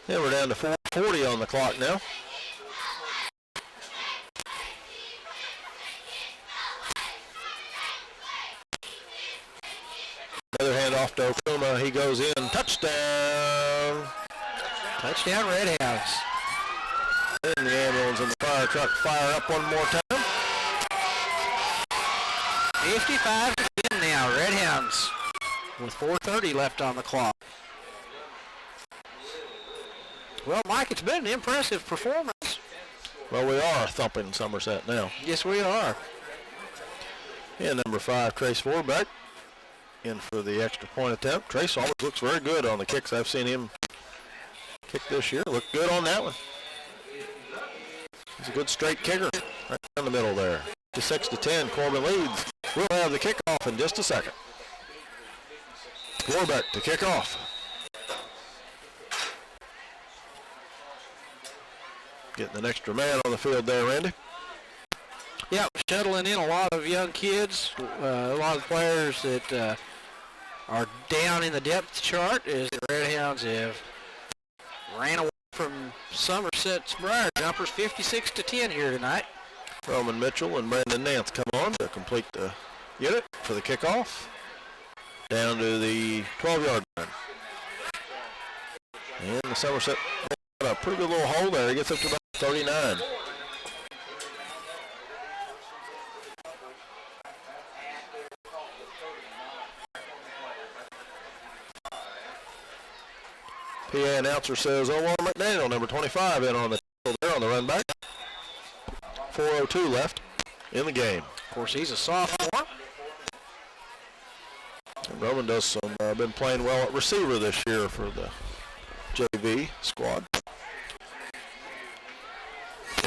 Yeah, we're down to 4:40 on the clock now. Another handoff to Okuma. He goes in. Touchdown. Touchdown, Redhounds. And the ambulance and the fire truck fire up one more time. 55-10 now, Redhounds with 4:30 left on the clock. Well, Mike, it's been an impressive performance. Well, we are thumping Somerset now. Yes, we are. And number 5, Trace Forbeck, in for the extra point attempt. Trace always looks very good on the kicks. I've seen him kick this year. Looked good on that one. He's a good straight kicker right down the middle there. 6-10, Corbin leads. We'll have the kickoff in just a second. Forbeck to kick off. Getting an extra man on the field there, Randy. Yeah, shuttling in a lot of young kids, a lot of players that are down in the depth chart as the Redhounds have ran away from Somerset's Briar Jumpers 56-10 here tonight. Roman Mitchell and Brandon Nance come on to complete the unit for the kickoff. Down to the 12-yard line. And the Somerset got a pretty good little hole there. He gets up to about 39. PA announcer says Omar McDaniel, number 25, in on the there on the run back. 4:02 left in the game. Of course, he's a sophomore. And Roman does some, been playing well at receiver this year for the JV squad.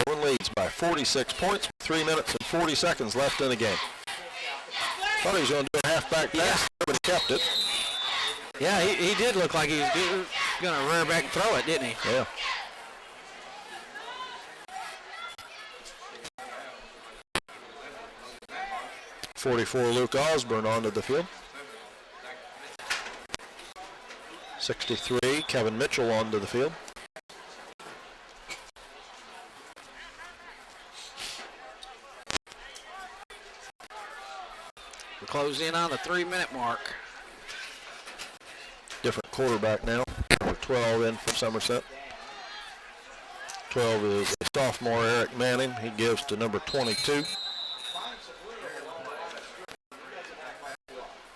Roman leads by 46 points, 3 minutes and 40 seconds left in the game. Thought he was going to do a halfback pass, but he kept it. Yeah, he did look like he was going to rear back and throw it, didn't he? Yeah. .44 Luke Osborne onto the field. 63 Kevin Mitchell onto the field. We're closing in on the 3-minute mark. Different quarterback now. Number 12 in for Somerset. 12 is a sophomore Eric Manning. He gives to number 22.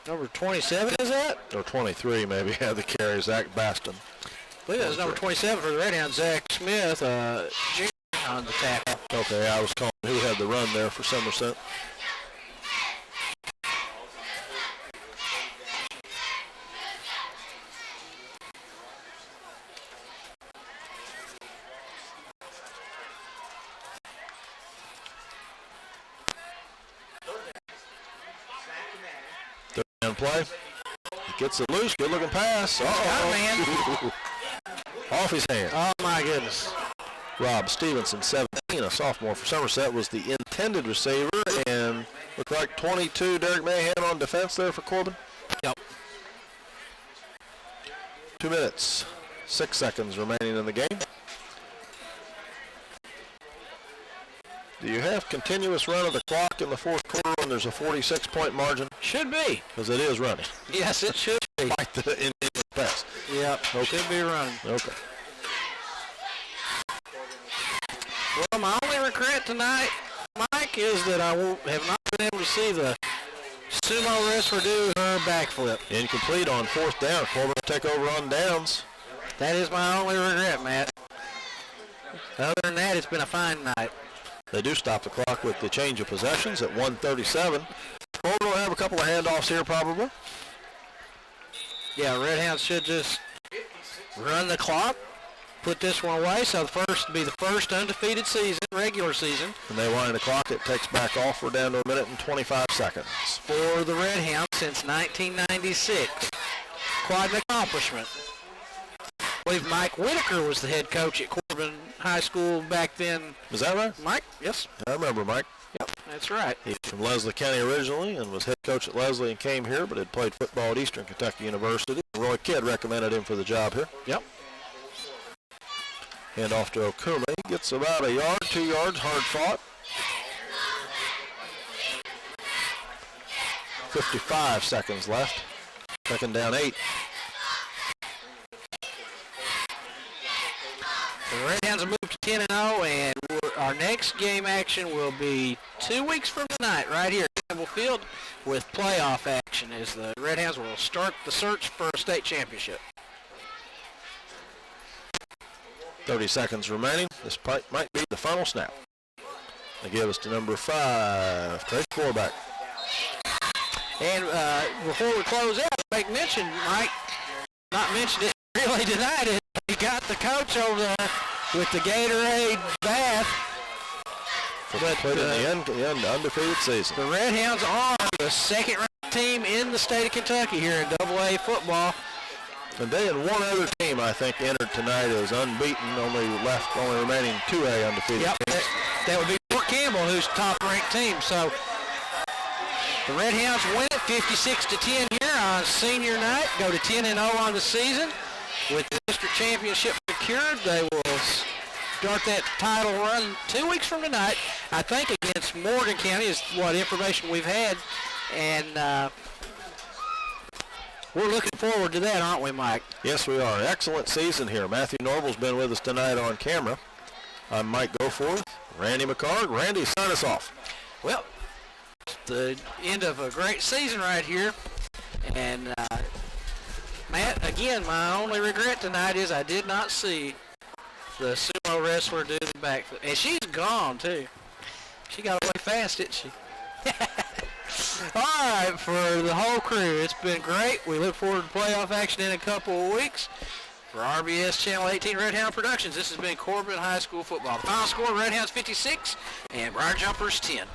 Number 27 is that? Or 23 maybe, had the carry, Zach Baston. I believe that was number 27 for the Redhounds, Zach Smith, junior on the tackle. Okay, I was calling who had the run there for Somerset. Third down play. He gets it loose. Good looking pass. Man. Off his hand. Oh, my goodness. Rob Stevenson, 17, a sophomore for Somerset, was the intended receiver, and looked like 22 Derek Mahan on defense there for Corbin. Yep. 2 minutes, 6 seconds remaining in the game. Do you have continuous run of the clock in the fourth quarter when there's a 46-point margin? Should be. Because it is running. Yes, it should be. Like the in the pass. Yep, Okay. should be running. Okay. Well, my only regret tonight, Mike, is that I have not been able to see the sumo wrestler do her backflip. Incomplete on fourth down. Corbin will take over on downs. That is my only regret, Matt. Other than that, it's been a fine night. They do stop the clock with the change of possessions at 1:37. Corbin will have a couple of handoffs here probably. Yeah, Redhounds should just run the clock, put this one away, so the first will be the first undefeated season, regular season. And they wind the clock, it takes back off. We're down to 1 minute and 25 seconds. For the Redhounds since 1996. Quite an accomplishment. I believe Mike Whitaker was the head coach at Corbin High School back then. Is that right? Mike? Yes. I remember Mike. Yep, that's right. He's from Leslie County originally and was head coach at Leslie and came here, but had played football at Eastern Kentucky University. Roy Kidd recommended him for the job here. Yep. Hand off to Okuma. He gets about a yard, 2 yards, hard fought. 55 seconds left. Second down 8. The Redhounds have moved to 10-0, and our next game action will be 2 weeks from tonight, right here at Campbell Field, with playoff action as the Redhounds will start the search for a state championship. 30 seconds remaining. This might be the final snap. They give us to number 5, Trace Forbeck. And before we close out, make mention, Mike, not mentioned it really tonight, is you got the coach over there with the Gatorade bath. But the undefeated season. The Redhounds are the second-ranked team in the state of Kentucky here in AA football. And they and one other team, I think, entered tonight as unbeaten, only remaining 2A undefeated teams. That would be Fort Campbell, who's top-ranked team. So the Redhounds win it 56-10 here on senior night. Go to 10-0 on the season. With the district championship secured, they will start that title run 2 weeks from tonight, I think, against Morgan County is what information we've had. And we're looking forward to that, aren't we, Mike? Yes, we are. Excellent season here. Matthew Norble's been with us tonight on camera. I'm Mike Goforth, Randy McCard. Randy, sign us off. Well, the end of a great season right here. And, Matt, again, my only regret tonight is I did not see the sumo wrestler do the backflip. And she's gone, too. She got away fast, didn't she? All right, for the whole crew, it's been great. We look forward to playoff action in a couple of weeks. For RBS Channel 18 Redhound Productions, this has been Corbin High School Football. The final score, Redhounds 56 and Briar Jumpers 10.